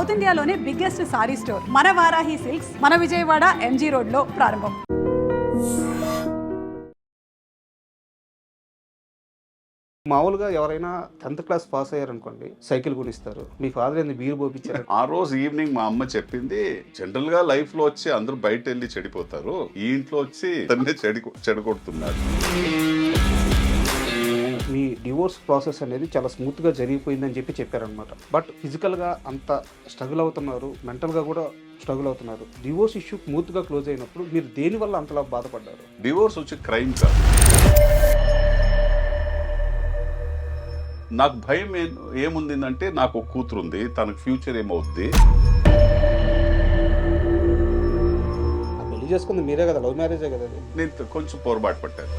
South ఇండియాలోనే biggest sorry store మన Varahi silks మన విజయవాడ ఎంజీ రోడ్ లో ప్రారంభం. మామూలుగా ఎవరైనా 10th క్లాస్ పాస్ అయ్యారనుకోండి సైకిల్ కొనిస్తారు. మీ ఫాదర్ ఏంది బీరు పోపించారు? ఆ రోజు ఈవినింగ్ మా అమ్మ చెప్పింది, జనరల్ గా లైఫ్ లో వచ్చి అందరూ బయట వెళ్ళి చెడిపోతారు, ఈ ఇంట్లో వచ్చి తన్నే చెడగొడుతున్నారు. మీ డివోర్స్ ప్రాసెస్ అనేది చాలా స్మూత్ గా జరిగిపోయిందని చెప్పారనమాట. బట్ ఫిజికల్ గా అంత స్ట్రగుల్ అవుతున్నారు, మెంటల్ గా కూడా స్ట్రగుల్ అవుతున్నారు. డివోర్స్ ఇష్యూ స్మూత్ గా క్లోజ్ అయినప్పుడు మీరు దేని వల్ల అంతలా బాధపడ్డారు? డివోర్స్ వచ్చి క్రైమ్ కాదు. నాకు భయం ఏముందంటే, నాకు ఒక కూతురు ఉంది, తనకు ఫ్యూచర్ ఏమవుద్ది. పెళ్లి చేసుకుంది మీరే కదా, లవ్ మ్యారేజే కదా. నేను కొంచెం పొరపాటు పట్టాను.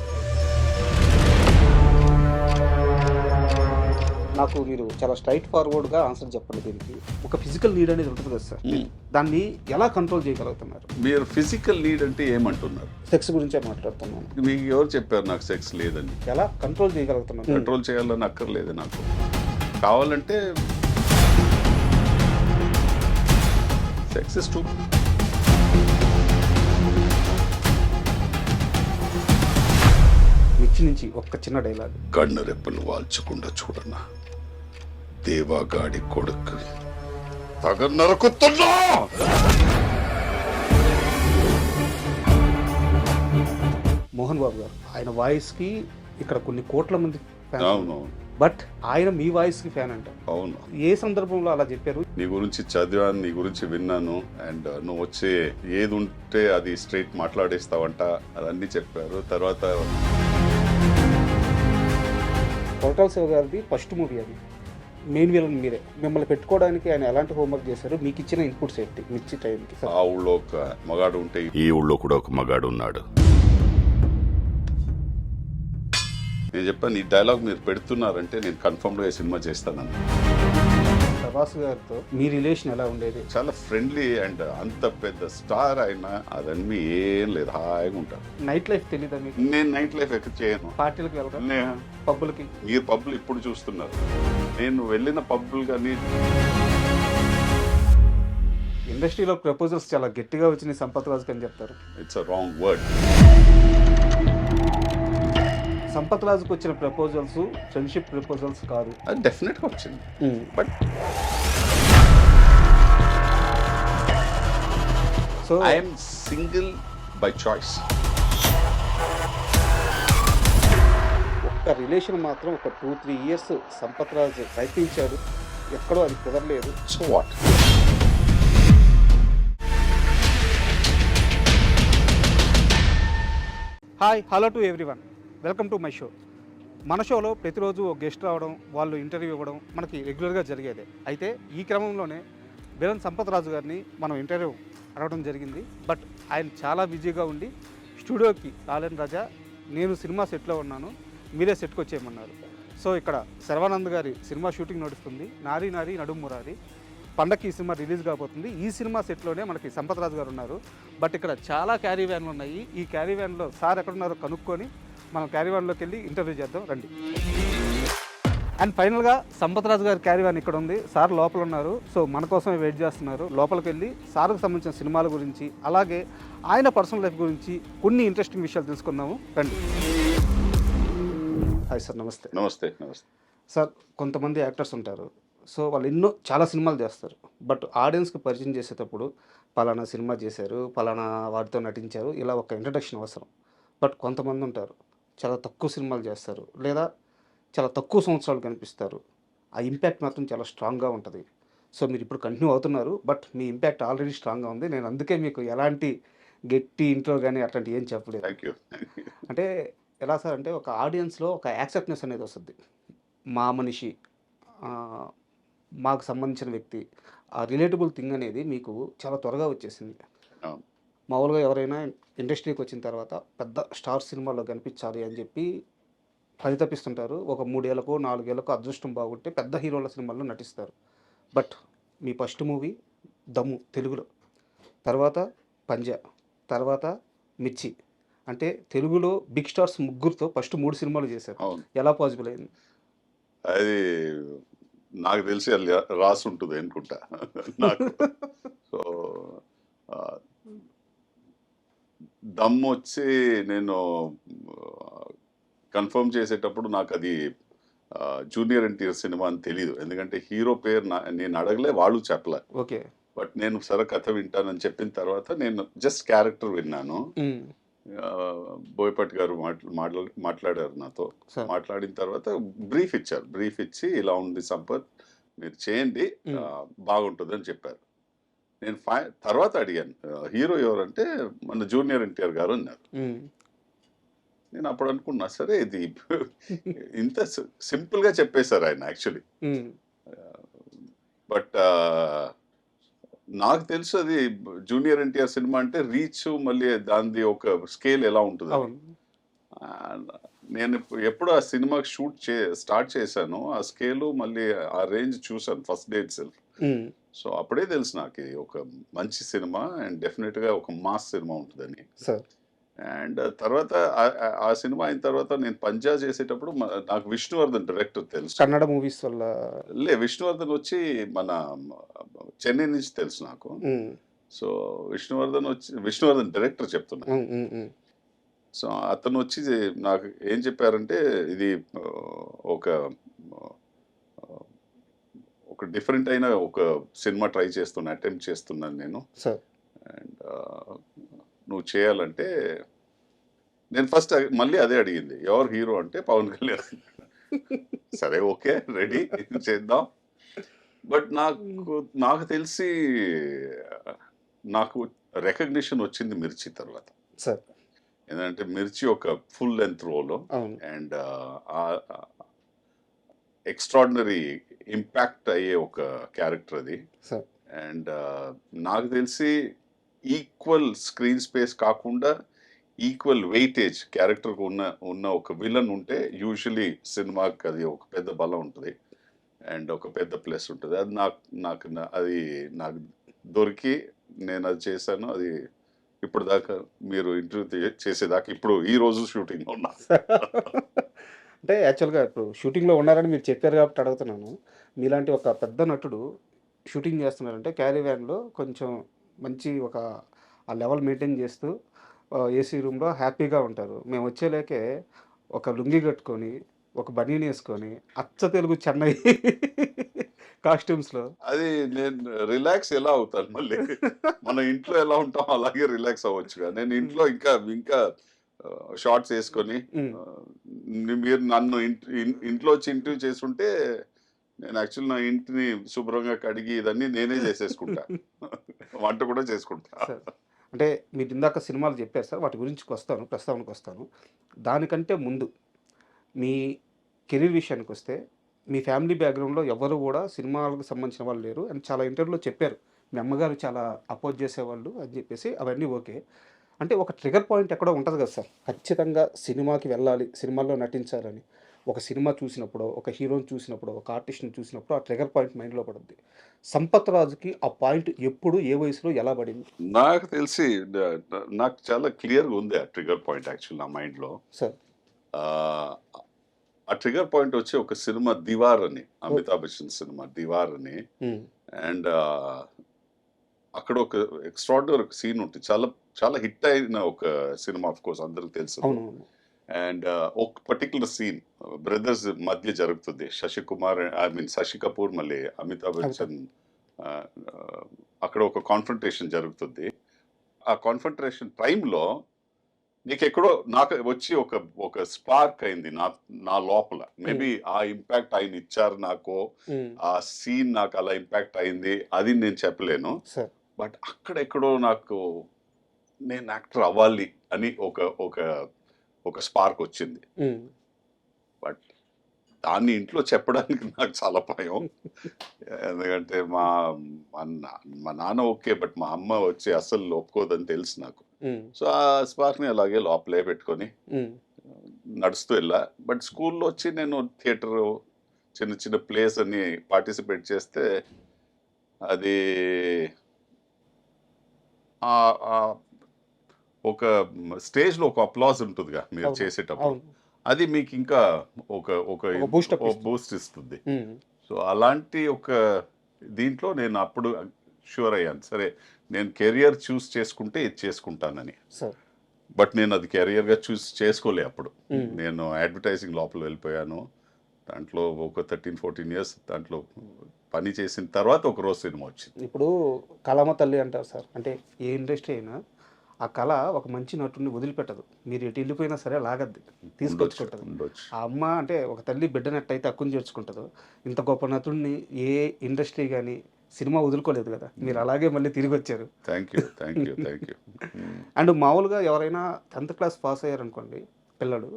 నాకు మీరు చాలా స్ట్రైట్ ఫార్వర్డ్ గా ఆన్సర్ చెప్పండి. దీనికి ఒక ఫిజికల్ నీడ్ అనేది ఉంటుంది కదా సార్, దాన్ని ఎలా కంట్రోల్ చేయగలుగుతున్నారు? మీరు ఫిజికల్ నీడ్ అంటే ఏమంటున్నారు? సెక్స్ గురించే మాట్లాడుతున్నాను. మీకు ఎవరు చెప్పారు నాకు సెక్స్ లేదని? ఎలా కంట్రోల్ చేయగలుగుతున్నాను? కంట్రోల్ చేయాలని అక్కర్లేదు నాకు. కావాలంటే సెక్స్ ఇస్ టూ. మిర్చి నుంచి ఒక్క చిన్న డైలాగ్. కన్ను రెప్పలు వాల్చకుండా చూడన్నా, దేవాగాడి కొడుకు తగ నరుకుతున్నా. మోహన్ బాబు గారు, ఆయన వాయిస్ కి ఇక్కడ కొన్ని కోట్ల మంది ఫ్యాన్. అవును, బట్ ఆయన మీ వాయిస్ కి ఫ్యాన్ అంట. అవును. ఏ సందర్భంలో అలా చెప్పారు? నీ గురించి చదివాను, నీ గురించి విన్నాను, అండ్ నువ్వు వచ్చే ఏది ఉంటే అది స్ట్రైట్ మాట్లాడేస్తావంట, అదన్నీ చెప్పారు. తర్వాత కొరటాల శివ గారిది ఫస్ట్ మూవీ, అది మెయిన్ విలన్ మీరే. మిమ్మల్ని పెట్టుకోవడానికి ఆయన ఎలాంటి హోంవర్క్ చేశారు? మీకు ఇచ్చిన ఇన్పుట్స్ ఏంటి మిర్చి టైంకి? ఆ ఊళ్ళో ఒక మగాడు ఉంటే ఈ ఊళ్ళో కూడా ఒక మగాడు ఉన్నాడు. నేను చెప్పాను, ఈ డైలాగ్ మీరు పెడుతున్నారంటే నేను కన్ఫర్మ్గా ఈ సినిమా చేస్తానని. ప్రభాస్ గారితో మీ రిలేషన్ ఎలా ఉండేది? చాలా ఫ్రెండ్లీ, అండ్ అంత పెద్ద స్టార్ అయినా అదన్నీ ఏం లేదు, హాయిగా ఉంటారు. నైట్ లైఫ్ తెలీదా మీకు? నేను నైట్ లైఫ్ ఎక్కడ చేయను. పార్టీలకు వెళ్తాను, పబ్బులకి. మీరు పబ్బులు ఇప్పుడు చూస్తున్నారు, నేను వెళ్ళిన పబ్బులు కానీ. ఇండస్ట్రీలో ప్రపోజల్స్ చాలా గట్టిగా వచ్చినాయి సంపత్ రాజుకి అని చెప్తారు. It's a wrong word. Sampath రాజుకు వచ్చిన ప్రపోజల్స్ ఫ్రెండ్షిప్ ప్రపోజల్స్ కాదు. అది డెఫినెట్గా వచ్చింది, but so I'm single by choice. ఒక్క రిలేషన్ మాత్రం ఒక 2-3 ఇయర్స్ సంపత్ రాజు ప్రయత్నించాడు, ఎక్కడో అది కుదరలేదు. So what? Hi, hello to everyone, welcome to my show. మన షోలో ప్రతిరోజు ఒక గెస్ట్ రావడం, వాళ్ళు ఇంటర్వ్యూ ఇవ్వడం మనకి రెగ్యులర్గా జరిగేదే. అయితే ఈ క్రమంలోనే విలన్ సంపత్ రాజు గారిని మనం ఇంటర్వ్యూ అడగడం జరిగింది. బట్ ఆయన చాలా బిజీగా ఉండి స్టూడియోకి రాలేని రాజా, నేను సినిమా సెట్లో ఉన్నాను, మీరే సెట్కి వచ్చేయమన్నారు. సో ఇక్కడ శర్వానంద్ గారి సినిమా షూటింగ్ నడుస్తుంది, నారీ నారీ నడుము మురారి. పండక్కి ఈ సినిమా రిలీజ్ కాబోతుంది. ఈ సినిమా సెట్లోనే మనకి సంపత్ రాజు గారు ఉన్నారు. బట్ ఇక్కడ చాలా క్యారీ వ్యాన్లు ఉన్నాయి. ఈ క్యారీ వ్యాన్లో సార్ ఎక్కడున్నారో కనుక్కొని మనం క్యారీ వ్యాన్లోకి వెళ్ళి ఇంటర్వ్యూ చేద్దాం, రండి. అండ్ ఫైనల్గా సంపత్ రాజు గారి క్యారీ వ్యాన్ ఇక్కడ ఉంది, సార్ లోపల ఉన్నారు. సో మన కోసమే వెయిట్ చేస్తున్నారు. లోపలికి వెళ్ళి సార్కు సంబంధించిన సినిమాల గురించి, అలాగే ఆయన పర్సనల్ లైఫ్ గురించి కొన్ని ఇంట్రెస్టింగ్ విషయాలు తెలుసుకుందాము, రండి. హాయ్ సార్, నమస్తే. నమస్తే. నమస్తే సార్. కొంతమంది యాక్టర్స్ ఉంటారు, సో వాళ్ళు చాలా సినిమాలు చేస్తారు. బట్ ఆడియన్స్కి పరిచయం చేసేటప్పుడు పలానా సినిమా చేశారు, పలానా వాటితో నటించారు, ఇలా ఒక ఇంట్రడక్షన్ అవసరం. బట్ కొంతమంది ఉంటారు, చాలా తక్కువ సినిమాలు చేస్తారు, లేదా చాలా తక్కువ సంవత్సరాలు కనిపిస్తారు. ఆ ఇంపాక్ట్ మాత్రం చాలా స్ట్రాంగ్గా ఉంటుంది. సో మీరు ఇప్పుడు కంటిన్యూ అవుతున్నారు, బట్ మీ ఇంపాక్ట్ ఆల్రెడీ స్ట్రాంగ్గా ఉంది. నేను అందుకే మీకు ఎలాంటి గట్టి ఇంట్రో కానీ అట్లాంటి ఏం చెప్పలేదు. Thank you. అంటే ఎలా సార్ అంటే, ఒక ఆడియన్స్లో ఒక యాక్సెప్ట్నెస్ అనేది వస్తుంది. మా మనిషి, మాకు సంబంధించిన వ్యక్తి, ఆ రిలేటబుల్ థింగ్ అనేది మీకు చాలా త్వరగా వచ్చేసింది. మామూలుగా ఎవరైనా ఇండస్ట్రీకి వచ్చిన తర్వాత పెద్ద స్టార్ సినిమాలో కనిపించాలి అని చెప్పి పరితపిస్తుంటారు. ఒక 3 ఏళ్ళకో 4 ఏళ్ళకో అదృష్టం బాగుంటే పెద్ద హీరోల సినిమాల్లో నటిస్తారు. బట్ మీ ఫస్ట్ మూవీ దమ్ము తెలుగులో, తర్వాత పంజా, తర్వాత మిర్చి, అంటే తెలుగులో బిగ్ స్టార్స్ ముగ్గురుతో ఫస్ట్ 3 సినిమాలు చేశారు. ఎలా పాసిబుల్ అయింది? అది నాకు తెలిసి అది రాసి ఉంటుంది అనుకుంటా నాకు. సో దమ్ వచ్చి నేను కన్ఫర్మ్ చేసేటప్పుడు నాకు అది జూనియర్ ఎన్టీఆర్ సినిమా అని తెలియదు, ఎందుకంటే హీరో పేరు నేను అడగలే, వాళ్ళు చెప్పలే. ఓకే. బట్ నేను సరే కథ వింటానని చెప్పిన తర్వాత నేను జస్ట్ క్యారెక్టర్ విన్నాను. బోయపాటి గారు మాట్లాడారు నాతో. మాట్లాడిన తర్వాత బ్రీఫ్ ఇచ్చారు. బ్రీఫ్ ఇచ్చి ఇలా ఉంది సంపత్, మీరు చేయండి, బాగుంటుంది అని చెప్పారు. నేను తర్వాత అడిగాను హీరో ఎవరంటే మన జూనియర్ ఎన్టీఆర్ గారు అన్నారు. నేను అప్పుడు అనుకున్నా సరే ఇది ఇంత సింపుల్ గా చెప్పేశారు ఆయన యాక్చువల్లీ. బట్ నాకు తెలుసు అది జూనియర్ ఎన్టీఆర్ సినిమా అంటే రీచ్ మళ్ళీ దాని ఒక స్కేల్ ఎలా ఉంటుంది. నేను ఎప్పుడు ఆ సినిమా స్టార్ట్ చేశాను, ఆ స్కేలు మళ్ళీ ఆ రేంజ్ చూసాను first day it self. So అప్పుడే తెలుసు నాకు ఇది ఒక మంచి సినిమా అండ్ డెఫినెట్ గా ఒక మాస్ సినిమా ఉంటుందని. అండ్ తర్వాత ఆ సినిమా అయిన తర్వాత నేను పంజా చేసేటప్పుడు నాకు విష్ణువర్ధన్ డైరెక్టర్ తెలుసు, కన్నడ మూవీస్ వల్ల. విష్ణువర్ధన్ వచ్చి మన చెన్నై నుంచి తెలుసు నాకు. సో విష్ణువర్ధన్ డైరెక్టర్ చెప్తున్నా. సో అతను వచ్చి నాకు ఏం చెప్పారంటే ఇది ఒక డిఫరెంట్ అయిన ఒక సినిమా ట్రై చేస్తున్నా, అటెంప్ట్ చేస్తున్నాను నేను. అండ్ నువ్వు చేయాలంటే నేను ఫస్ట్ మళ్ళీ అదే అడిగింది, ఎవరు హీరో అంటే పవన్ కళ్యాణ్. సరే ఓకే రెడీ చేద్దాం. బట్ నాకు తెలిసి నాకు రికగ్నిషన్ వచ్చింది మిర్చి తర్వాత. ఎందుకంటే మిర్చి ఒక full length role and extraordinary impact అయ్యే ఒక క్యారెక్టర్ అది. అండ్ నాకు తెలిసి ఈక్వల్ స్క్రీన్ స్పేస్ కాకుండా ఈక్వల్ వెయిటేజ్ క్యారెక్టర్కి ఉన్న ఒక విలన్ ఉంటే యూజువలీ సినిమాకి అది ఒక పెద్ద బలం ఉంటుంది అండ్ ఒక పెద్ద ప్లస్ ఉంటుంది. అది నాకు దొరికి నేను అది చేశాను. అది ఇప్పుడు దాకా మీరు ఇంటర్వ్యూ చేసేదాకా ఇప్పుడు ఈ రోజు షూటింగ్లో ఉన్నా. అంటే యాక్చువల్గా ఇప్పుడు షూటింగ్లో ఉన్నారని మీరు చెప్పారు కాబట్టి అడుగుతున్నాను. మీలాంటి ఒక పెద్ద నటుడు షూటింగ్ చేస్తున్నారంటే క్యారీ వ్యాన్లో కొంచెం మంచి ఆ లెవెల్ మెయింటైన్ చేస్తూ ఏసీ రూమ్లో హ్యాపీగా ఉంటారు. మేము వచ్చేలేకే ఒక లుంగి కట్టుకొని ఒక బనీని వేసుకొని అచ్చ తెలుగు చెన్నై కాస్ట్యూమ్స్లో అది నేను రిలాక్స్ ఎలా అవుతాను మళ్ళీ. మన ఇంట్లో ఎలా ఉంటాం అలాగే రిలాక్స్ అవ్వచ్చుగా. నేను ఇంట్లో ఇంకా షార్ట్స్ వేసుకొని మీరు నన్ను ఇంట్లో వచ్చి ఇంటర్వ్యూ చేస్తుంటే నేను యాక్చువల్ నా ఇంటిని శుభ్రంగా కడిగి ఇదన్నీ నేనే చేసేసుకుంటా, వంట కూడా చేసుకుంటా. అంటే మీరు ఇందాక సినిమాలు చెప్పారు సార్, వాటి గురించి ప్రస్తావనకు వస్తాను. దానికంటే ముందు మీ కెరీర్ విషయానికి వస్తే మీ ఫ్యామిలీ బ్యాక్గ్రౌండ్లో ఎవరు కూడా సినిమాలకు సంబంధించిన వాళ్ళు లేరు అని చాలా ఇంటర్వ్యూలో చెప్పారు. మీ అమ్మగారు చాలా అపోజ్ చేసేవాళ్ళు అని చెప్పేసి, అవన్నీ ఓకే. అంటే ఒక ట్రిగర్ పాయింట్ ఎక్కడో ఉంటుంది కదా సార్, ఖచ్చితంగా సినిమాకి వెళ్ళాలి, సినిమాల్లో నటించాలని. ఒక సినిమా చూసినప్పుడు, ఒక హీరోని చూసినప్పుడు, ఒక ఆర్టిస్ట్ని చూసినప్పుడు ఆ ట్రిగర్ పాయింట్ మైండ్లో పడుద్ది. సంపత్ రాజుకి ఆ పాయింట్ ఎప్పుడు, ఏ వయసులో, ఎలా పడింది? నాకు తెలిసి నాకు చాలా క్లియర్గా ఉంది ఆ ట్రిగర్ పాయింట్ యాక్చువల్ నా మైండ్లో సార్. ఆ ట్రిగర్ పాయింట్ వచ్చి ఒక సినిమా దివార్ అని, అమితాబ్ బచ్చన్ సినిమా దివార్ అని. అండ్ అక్కడ ఒక ఎక్స్ట్రాడినరీ సీన్ ఉంటుంది, చాలా చాలా హిట్ అయిన ఒక సినిమా, ఆఫ్ కోర్స్ అందరికి తెలుసు. అండ్ ఒక పర్టికులర్ సీన్ బ్రదర్స్ మధ్య జరుగుతుంది. శశి కపూర్ మళ్ళీ అమితాబ్ బచ్చన్ అక్కడ ఒక కాన్ఫ్రంటేషన్ జరుగుతుంది. ఆ కాన్ఫ్రంటేషన్ టైంలో నీకు ఎక్కడో నాకు వచ్చి ఒక స్పార్క్ అయింది నా లోపల. మేబీ ఆ ఇంపాక్ట్ ఆయన ఇచ్చారు నాకు, ఆ సీన్ నాకు అలా ఇంపాక్ట్ అయింది, అది నేను చెప్పలేను. బట్ అక్కడెక్కడో నాకు నేను యాక్టర్ అవ్వాలి అని ఒక స్పార్క్ వచ్చింది. బట్ దాన్ని ఇంట్లో చెప్పడానికి నాకు చాలా భయం, ఎందుకంటే మా నాన్న ఓకే, బట్ మా అమ్మ వచ్చి అసలు ఒప్పుకోదని తెలుసు నాకు. సో ఆ స్పార్క్ని అలాగే లోపలే పెట్టుకొని నడుస్తూ వెళ్ళా. బట్ స్కూల్లో వచ్చి నేను థియేటర్ చిన్న చిన్న ప్లేస్ అని పార్టిసిపేట్ చేస్తే అది ఒక స్టేజ్లో ఒక అప్లాజ్ ఉంటుందిగా మీరు చేసేటప్పుడు, అది మీకు ఇంకా ఒక బూస్ట్ ఇస్తుంది. సో అలాంటి ఒక దీంట్లో నేను అప్పుడు షూర్ అయ్యాను, సరే నేను కెరియర్ చూస్ చేసుకుంటే ఇది చేసుకుంటానని. సార్ బట్ నేను అది కెరియర్గా చూస్ చేసుకోలే అప్పుడు. నేను అడ్వర్టైజింగ్ లోపల వెళ్ళిపోయాను. దాంట్లో ఒక 13-14 ఇయర్స్ దాంట్లో పని చేసిన తర్వాత ఒక రోజు సినిమా వచ్చింది. ఇప్పుడు కళమ్మ తల్లి అంటారు సార్, అంటే ఏ ఇండస్ట్రీ అయినా ఆ కళ ఒక మంచి నటుడిని వదిలిపెట్టదు. మీరు ఎటు వెళ్ళిపోయినా సరే లాగద్ది, తీసుకొచ్చుకుంటుంది. ఉండొచ్చు. ఆ అమ్మ అంటే ఒక తల్లి బిడ్డనట్టయితే హక్కుని చేర్చుకుంటుందో, ఇంత గొప్ప నటుడిని ఏ ఇండస్ట్రీ కానీ సినిమా వదులుకోలేదు కదా. మీరు అలాగే మళ్ళీ తిరిగి వచ్చారు. Thank you, thank you, thank you. And మామూలుగా ఎవరైనా 10th క్లాస్ పాస్ అయ్యారనుకోండి పిల్లలు,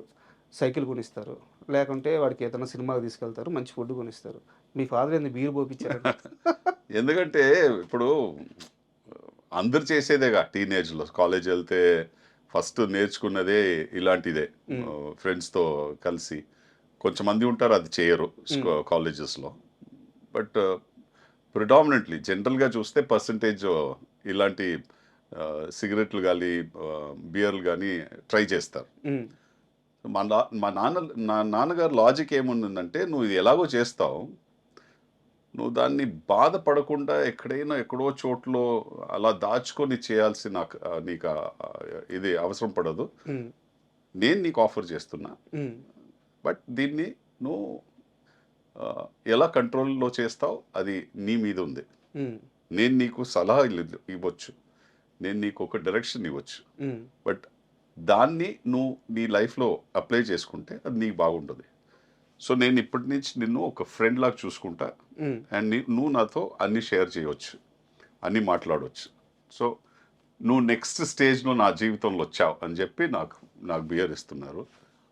సైకిల్ కొనిస్తారు, లేకుంటే వాడికి ఏదైనా సినిమాకి తీసుకెళ్తారు, మంచి ఫుడ్ కొనిస్తారు. మీ ఫాదర్ ఏంది బీరు పోపించారు? ఎందుకంటే ఇప్పుడు అందరు చేసేదేగా టీనేజ్లో, కాలేజ్ వెళ్తే ఫస్ట్ నేర్చుకున్నదే ఇలాంటిదే. ఫ్రెండ్స్తో కలిసి కొంచెంమంది ఉంటారు అది చేయరు కాలేజెస్లో. బట్ ప్రిడామినెంట్లీ జనరల్గా చూస్తే పర్సంటేజ్ ఇలాంటి సిగరెట్లు కానీ బియర్లు కానీ ట్రై చేస్తారు. మా నాన్నగారు లాజిక్ ఏముందంటే, నువ్వు ఇది ఎలాగో చేస్తావు, నువ్వు దాన్ని బాధపడకుండా ఎక్కడో చోట్లో అలా దాచుకొని చేయాల్సిన నీకు ఇది అవసరం పడదు. నేను నీకు ఆఫర్ చేస్తున్నా, బట్ దీన్ని నువ్వు ఎలా కంట్రోల్లో చేస్తావు అది నీ మీద ఉంది. నేను నీకు సలహా ఇవ్వచ్చు, నేను నీకు ఒక డైరెక్షన్ ఇవ్వచ్చు, బట్ దాన్ని నువ్వు నీ లైఫ్లో అప్లై చేసుకుంటే అది నీకు బాగుంటుంది. సో నేను ఇప్పటి నుంచి నిన్ను ఒక ఫ్రెండ్ లాగా చూసుకుంటా, అండ్ నువ్వు నాతో అన్ని షేర్ చేయవచ్చు, అన్నీ మాట్లాడవచ్చు. సో నువ్వు నెక్స్ట్ స్టేజ్లో నా జీవితంలో వచ్చావు అని చెప్పి నాకు బియర్ ఇస్తున్నారు.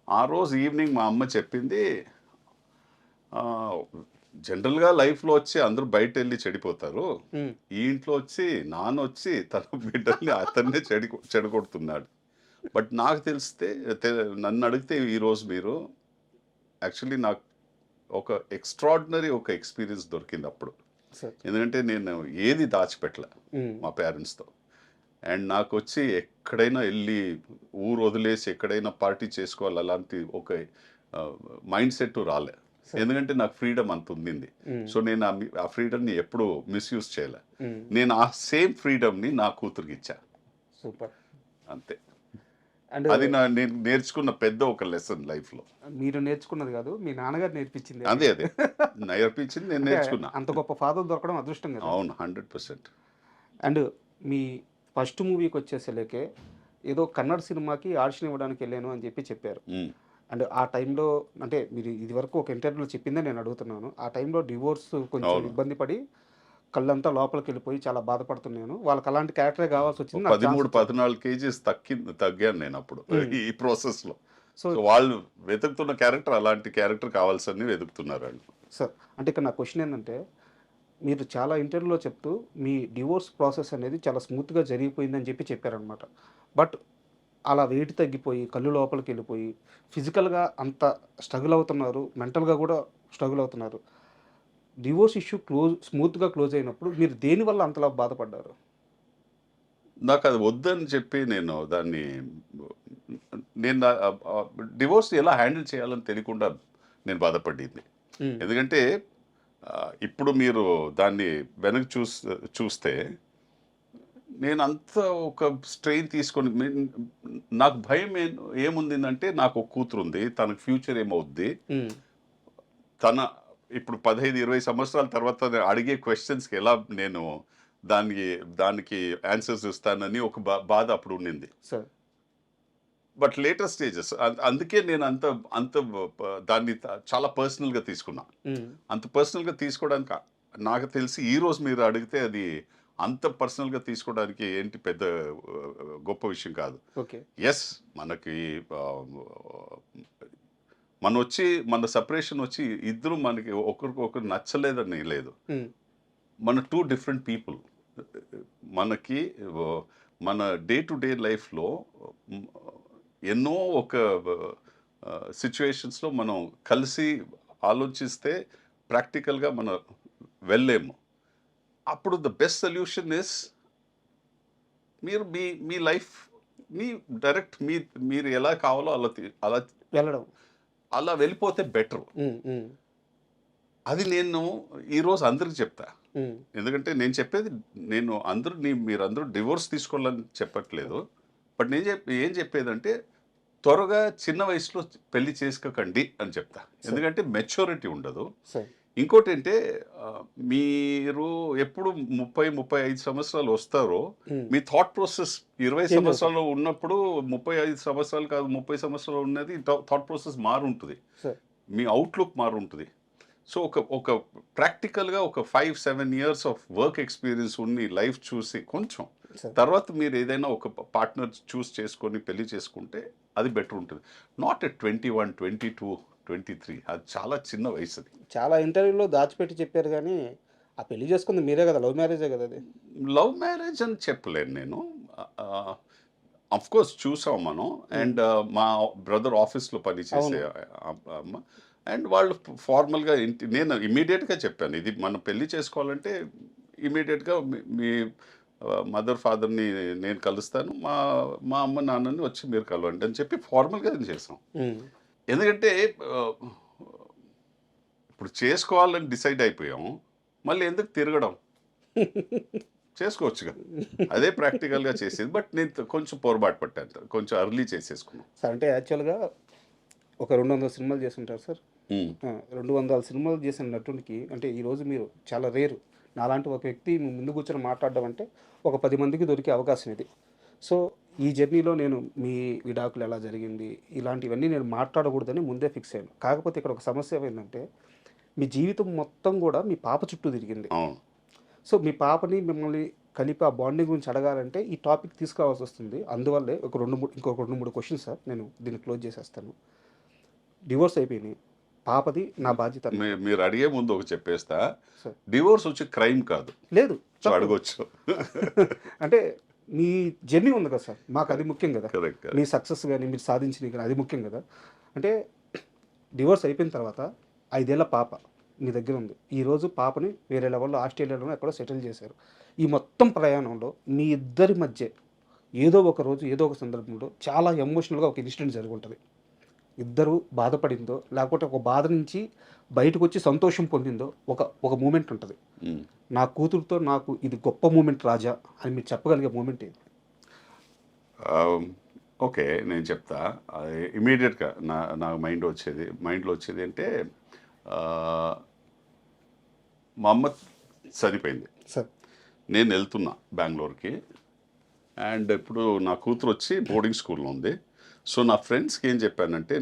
ఆ రోజు ఈవినింగ్ మా అమ్మ చెప్పింది, జనరల్గా లైఫ్లో వచ్చి అందరూ బయట వెళ్ళి చెడిపోతారు, ఈ ఇంట్లో వచ్చి నాన్న వచ్చి తన బిడ్డల్ని అతన్నే చెడగొడుతున్నాడు. బట్ నాకు నన్ను అడిగితే ఈరోజు మీరు యాక్చువల్లీ నాకు ఒక ఎక్స్ట్రాడినరీ ఒక ఎక్స్పీరియన్స్ దొరికింది అప్పుడు. ఎందుకంటే నేను ఏది దాచిపెట్టలే మా పేరెంట్స్తో. అండ్ నాకు వచ్చి ఎక్కడైనా వెళ్ళి ఊరు వదిలేసి ఎక్కడైనా పార్టీ చేసుకోవాలి అలాంటి ఒక మైండ్ సెట్ రాలే. ఎందుకంటే నాకు ఫ్రీడమ్ అంత ఉంది. సో నేను ఆ ఫ్రీడమ్ని ఎప్పుడు మిస్యూజ్ చేయలే. నేను ఆ సేమ్ ఫ్రీడమ్ని నా కూతురికి ఇచ్చా. సూపర్. అంతే. అండ్ అది నేను నేర్చుకున్న పెద్ద ఒక లెసన్ లైఫ్లో. మీరు నేర్చుకున్నది కాదు, మీ నాన్నగారు నేర్పించింది. అదే నేర్పించింది, నేను నేర్చుకున్నా. అంత గొప్ప ఫాదర్ దొరకడం అదృష్టం కదా. అవును, 100%. అండ్ మీ ఫస్ట్ మూవీకి వచ్చేసరికి ఏదో కన్నడ సినిమాకి ఆడిషన్ ఇవ్వడానికి వెళ్ళాను అని చెప్పారు. అండ్ ఆ టైంలో అంటే మీరు ఇది వరకు ఒక ఇంటర్వ్యూలో చెప్పిందే నేను అడుగుతున్నాను. ఆ టైంలో డివోర్స్ కొంచెం ఇబ్బంది పడి కళ్ళంతా లోపలికి వెళ్ళిపోయి చాలా బాధపడుతున్నాను. వాళ్ళకి అలాంటి క్యారెక్టరే కావాల్సి వచ్చింది. 13-14 కేజీస్ తగ్గాను నేను అప్పుడు ఈ ప్రాసెస్లో. సో వాళ్ళు వెతుకుతున్న క్యారెక్టర్ అలాంటి క్యారెక్టర్ కావాల్సని వెతుకుతున్నారు వాళ్ళు. సార్ అంటే ఇక్కడ నా క్వశ్చన్ ఏంటంటే, మీరు చాలా ఇంటర్వ్యూలో చెప్తూ మీ డివోర్స్ ప్రాసెస్ అనేది చాలా స్మూత్గా జరిగిపోయిందని చెప్పారనమాట. బట్ అలా వెయిట్ తగ్గిపోయి కళ్ళు లోపలికి వెళ్ళిపోయి ఫిజికల్గా అంత స్ట్రగుల్ అవుతున్నారు, మెంటల్గా కూడా స్ట్రగుల్ అవుతున్నారు. డివోర్స్ ఇష్యూ స్మూత్గా క్లోజ్ అయినప్పుడు మీరు దేనివల్ల అంతలా బాధపడ్డారు? నాకు అది వద్దని చెప్పి నేను డివోర్స్ ఎలా హ్యాండిల్ చేయాలని తెలియకుండా నేను బాధపడింది. ఎందుకంటే ఇప్పుడు మీరు దాన్ని వెనక్కి చూస్తే నేను అంత ఒక స్ట్రెయిన్ తీసుకొని నాకు భయం ఏముందంటే, నాకు ఒక కూతురు ఉంది, తనకు ఫ్యూచర్ ఏమవుద్ది, తన ఇప్పుడు 15-20 సంవత్సరాల తర్వాత అడిగే క్వశ్చన్స్కి ఎలా నేను దానికి ఆన్సర్స్ ఇస్తానని ఒక బాధ అప్పుడు ఉండింది. బట్ లేటర్ స్టేజెస్ అందుకే నేను అంత దాన్ని చాలా పర్సనల్గా తీసుకున్నా. అంత పర్సనల్గా తీసుకోవడానికి నాకు తెలిసి ఈరోజు మీరు అడిగితే అది అంత పర్సనల్గా తీసుకోవడానికి ఏంటి పెద్ద గొప్ప విషయం కాదు. ఎస్, మనకి మన సపరేషన్ వచ్చి ఇద్దరు మనకి ఒకరికొకరు నచ్చలేదని లేదు. మన 2 డిఫరెంట్ పీపుల్. మనకి మన డే టు డే లైఫ్లో ఎన్నో ఒక సిచ్యువేషన్స్లో మనం కలిసి ఆలోచిస్తే ప్రాక్టికల్గా మనం వెళ్ళలేము. అప్పుడు ద బెస్ట్ సొల్యూషన్ ఇస్ మీరు మీ లైఫ్ డైరెక్ట్ మీరు ఎలా కావాలో అలా వెళ్ళడం, అలా వెళ్ళిపోతే బెటర్. అది నేను ఈరోజు అందరికి చెప్తా. ఎందుకంటే నేను చెప్పేది మీరందరూ డివోర్స్ తీసుకోవాలని చెప్పట్లేదు. బట్ నేను ఏం చెప్పేదంటే త్వరగా చిన్న వయసులో పెళ్లి చేసుకోకండి అని చెప్తా. ఎందుకంటే మెచ్యూరిటీ ఉండదు. ఇంకోటి అంటే మీరు ఎప్పుడు 30-35 సంవత్సరాలు వస్తారో మీ థాట్ ప్రాసెస్ 20 సంవత్సరాలు ఉన్నప్పుడు 35 సంవత్సరాలు కాదు 30 సంవత్సరాలు ఉన్నది థాట్ ప్రాసెస్ మారుంటుంది. మీ అవుట్లుక్ మారుంటుంది. సో ఒక ప్రాక్టికల్గా ఒక 5-7 years of work experience Unni life చూసి కొంచెం తర్వాత మీరు ఏదైనా ఒక పార్ట్నర్ చూస్ చేసుకొని పెళ్లి చేసుకుంటే అది బెటర్ ఉంటుంది. Not at 21, 22, 23. అది చాలా చిన్న వయసు. అది చాలా ఇంటర్వ్యూలో దాచిపెట్టి చెప్పారు కానీ ఆ పెళ్లి చేసుకుంది మీరే కదా, లవ్ మ్యారేజే కదా అది. లవ్ మ్యారేజ్ అని చెప్పలేను నేను. అఫ్ కోర్స్ చూసాం మనం. అండ్ మా బ్రదర్ ఆఫీస్లో పనిచేసే అమ్మ అండ్ వాళ్ళు ఫార్మల్గా నేను ఇమీడియట్గా చెప్పాను, ఇది మనం పెళ్లి చేసుకోవాలంటే ఇమీడియట్గా మీ మదర్ ఫాదర్ని నేను కలుస్తాను, మా అమ్మ నాన్నని వచ్చి మీరు కలవండి అని చెప్పి ఫార్మల్గా చేసాం. ఎందుకంటే ఇప్పుడు చేసుకోవాలని డిసైడ్ అయిపోయాం, మళ్ళీ ఎందుకు తిరగడం, చేసుకోవచ్చుగా. అదే ప్రాక్టికల్గా చేసేది. బట్ నేను కొంచెం పొరపాటు పట్టాను, కొంచెం అర్లీ చేసేసుకున్నాం సార్. అంటే యాక్చువల్గా ఒక 200 సినిమాలు చేస్తుంటారు సార్. 200 సినిమాలు చేసిన నటునికి అంటే ఈరోజు మీరు చాలా రేరు. నాలాంటి ఒక వ్యక్తి ముందు కూర్చొని మాట్లాడడం అంటే ఒక 10 మందికి దొరికే అవకాశం ఇది. సో ఈ జర్నీలో నేను మీ విడాకులు ఎలా జరిగింది ఇలాంటివన్నీ నేను మాట్లాడకూడదని ముందే ఫిక్స్ అయ్యాను. కాకపోతే ఇక్కడ ఒక సమస్య ఏమైందంటే మీ జీవితం మొత్తం కూడా మీ పాప చుట్టూ తిరిగింది. సో మీ పాపని మిమ్మల్ని కలిపి ఆ బాండింగ్ గురించి అడగాలంటే ఈ టాపిక్ తీసుకురావాల్సి వస్తుంది. అందువల్లే ఇంకొక 2-3 క్వశ్చన్స్ సార్, నేను దీన్ని క్లోజ్ చేసేస్తాను. డివోర్స్ అయిపోయింది, పాపది నా బాధ్యత. మీరు అడిగే ముందు ఒక చెప్పేస్తా, డివోర్స్ వచ్చి క్రైమ్ కాదు. లేదు అడగొచ్చు. అంటే మీ జర్నీ ఉంది కదా సార్, మాకు అది ముఖ్యం కదా. మీ సక్సెస్ కానీ మీరు సాధించినవి కానీ అది ముఖ్యం కదా. అంటే డివోర్స్ అయిపోయిన తర్వాత 5 ఏళ్ల పాప మీ దగ్గర ఉంది. ఈరోజు పాపని వేరే లెవెల్లో ఆస్ట్రేలియాలోనే ఎక్కడో సెటిల్ చేశారు. ఈ మొత్తం ప్రయాణంలో మీ ఇద్దరి మధ్య ఏదో ఒక రోజు ఏదో ఒక సందర్భంలో చాలా ఎమోషనల్గా ఒక ఇన్సిడెంట్ జరుగుంటుంది. ఇద్దరు బాధపడిందో లేకపోతే ఒక బాధ నుంచి బయటకు వచ్చి సంతోషం పొందిందో ఒక మూమెంట్ ఉంటుంది. నా కూతురుతో నాకు ఇది గొప్ప మూమెంట్ రాజా అని మీరు చెప్పగలిగే మూమెంట్ ఏది? ఓకే, నేను చెప్తా. ఇమీడియట్గా నా మైండ్లో వచ్చేది అంటే మా అమ్మ చనిపోయింది సార్. నేను వెళ్తున్నా బెంగళూరుకి. అండ్ ఇప్పుడు నా కూతురు వచ్చి బోర్డింగ్ స్కూల్లో ఉంది. సో నా ఫ్రెండ్స్కి ఏం చెప్పానంటే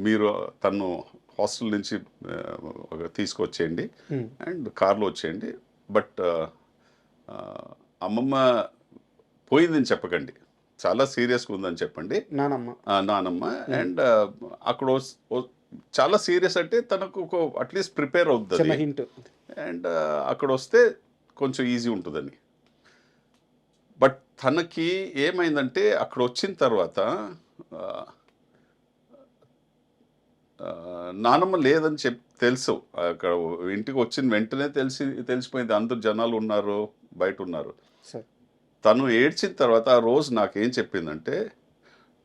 మీరు తను హాస్టల్ నుంచి తీసుకొచ్చేయండి అండ్ కార్లో వచ్చేయండి. బట్ అమ్మమ్మ పోయిందని చెప్పకండి, చాలా సీరియస్గా ఉందని చెప్పండి నానమ్మ. అండ్ అక్కడ చాలా సీరియస్ అంటే తనకు అట్లీస్ట్ ప్రిపేర్ అవుతుంది. అండ్ అక్కడ వస్తే కొంచెం ఈజీ ఉంటుందని. బట్ తనకి ఏమైందంటే అక్కడ వచ్చిన తర్వాత నానమ్మ లేదని తెలుసు. అక్కడ ఇంటికి వచ్చిన వెంటనే తెలిసిపోయింది, అందరు జనాలు ఉన్నారు, బయట ఉన్నారు. తను ఏడ్చిన తర్వాత ఆ రోజు నాకేం చెప్పిందంటే,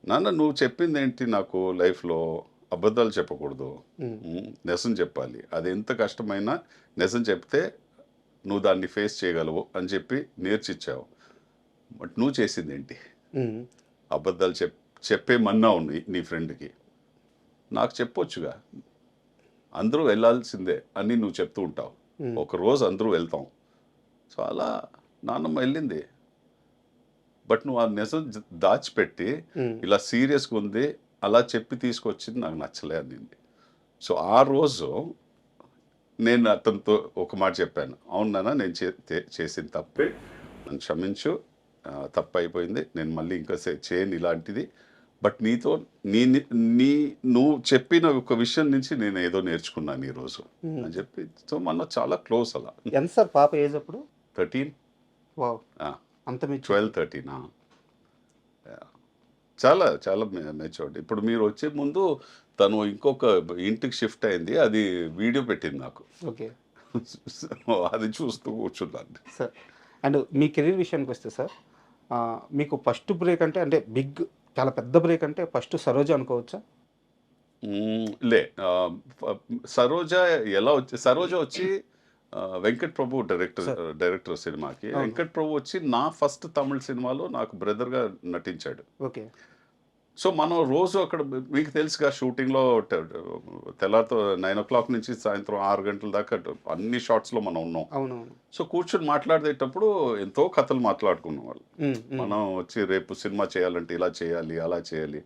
నాన్న నువ్వు చెప్పింది ఏంటి, నాకు లైఫ్లో అబద్ధాలు చెప్పకూడదు, నిజం చెప్పాలి, అది ఎంత కష్టమైనా నిజం చెప్తే నువ్వు దాన్ని ఫేస్ చేయగలవు అని చెప్పి నేర్చిచ్చావు. బట్ నువ్వు చేసింది ఏంటి, అబద్ధాలు చెప్పేమన్నావు నీ ఫ్రెండ్కి. నాకు చెప్పొచ్చుగా, అందరూ వెళ్ళాల్సిందే అని నువ్వు చెప్తూ ఉంటావు, ఒకరోజు అందరూ వెళ్తాం. సో అలా నాన్నమ్మ వెళ్ళింది. బట్ నువ్వు ఆ నిజం దాచిపెట్టి ఇలా సీరియస్గా ఉంది అలా చెప్పి తీసుకొచ్చింది నాకు నచ్చలే అనింది. సో ఆ రోజు నేను అతనితో ఒక మాట చెప్పాను, అవును నాన్న నేను చేసిన తప్పే, నన్ను క్షమించు, తప్పు అయిపోయింది, నేను మళ్ళీ ఇంకా చేయను ఇలాంటిది. బట్ నువ్వు చెప్పిన ఒక విషయం నుంచి నేను ఏదో నేర్చుకున్నాను ఈరోజు అని చెప్పి. సో మన చాలా క్లోజ్. అలా ఎంత సార్ పాప ఏజ్ అప్పుడు? 13. అంత 12-13. చాలా చాలా మెచ్యూర్డ్. ఇప్పుడు మీరు వచ్చే ముందు తను ఇంకొక ఇంటికి షిఫ్ట్ అయింది, అది వీడియో పెట్టింది నాకు. ఓకే, అది చూస్తూ కూర్చున్నాను సార్. అండ్ మీ కెరీర్ విషయానికి వస్తే సార్, మీకు ఫస్ట్ బ్రేక్ అంటే బిగ్ చాలా పెద్ద బ్రేక్ అంటే ఫస్ట్ సరోజ అనుకోవచ్చా? లే సరోజ ఎలా వచ్చి సరోజ వచ్చి వెంకట్ ప్రభు డైరెక్టర్ సినిమాకి. వెంకట్ ప్రభు వచ్చి నా ఫస్ట్ తమిళ సినిమాలో నాకు బ్రదర్గా నటించాడు. ఓకే. సో మనం రోజు అక్కడ మీకు తెలుసుగా షూటింగ్లో తెల్లారితో 9 o'clock నుంచి సాయంత్రం 6 గంటల దాకా అన్ని షాట్స్లో మనం ఉన్నాం. అవునవును. సో కూర్చొని మాట్లాడేటప్పుడు ఎంతో కథలు మాట్లాడుకున్నాం వాళ్ళు. మనం వచ్చి రేపు సినిమా చేయాలంటే ఇలా చేయాలి, అలా చేయాలి,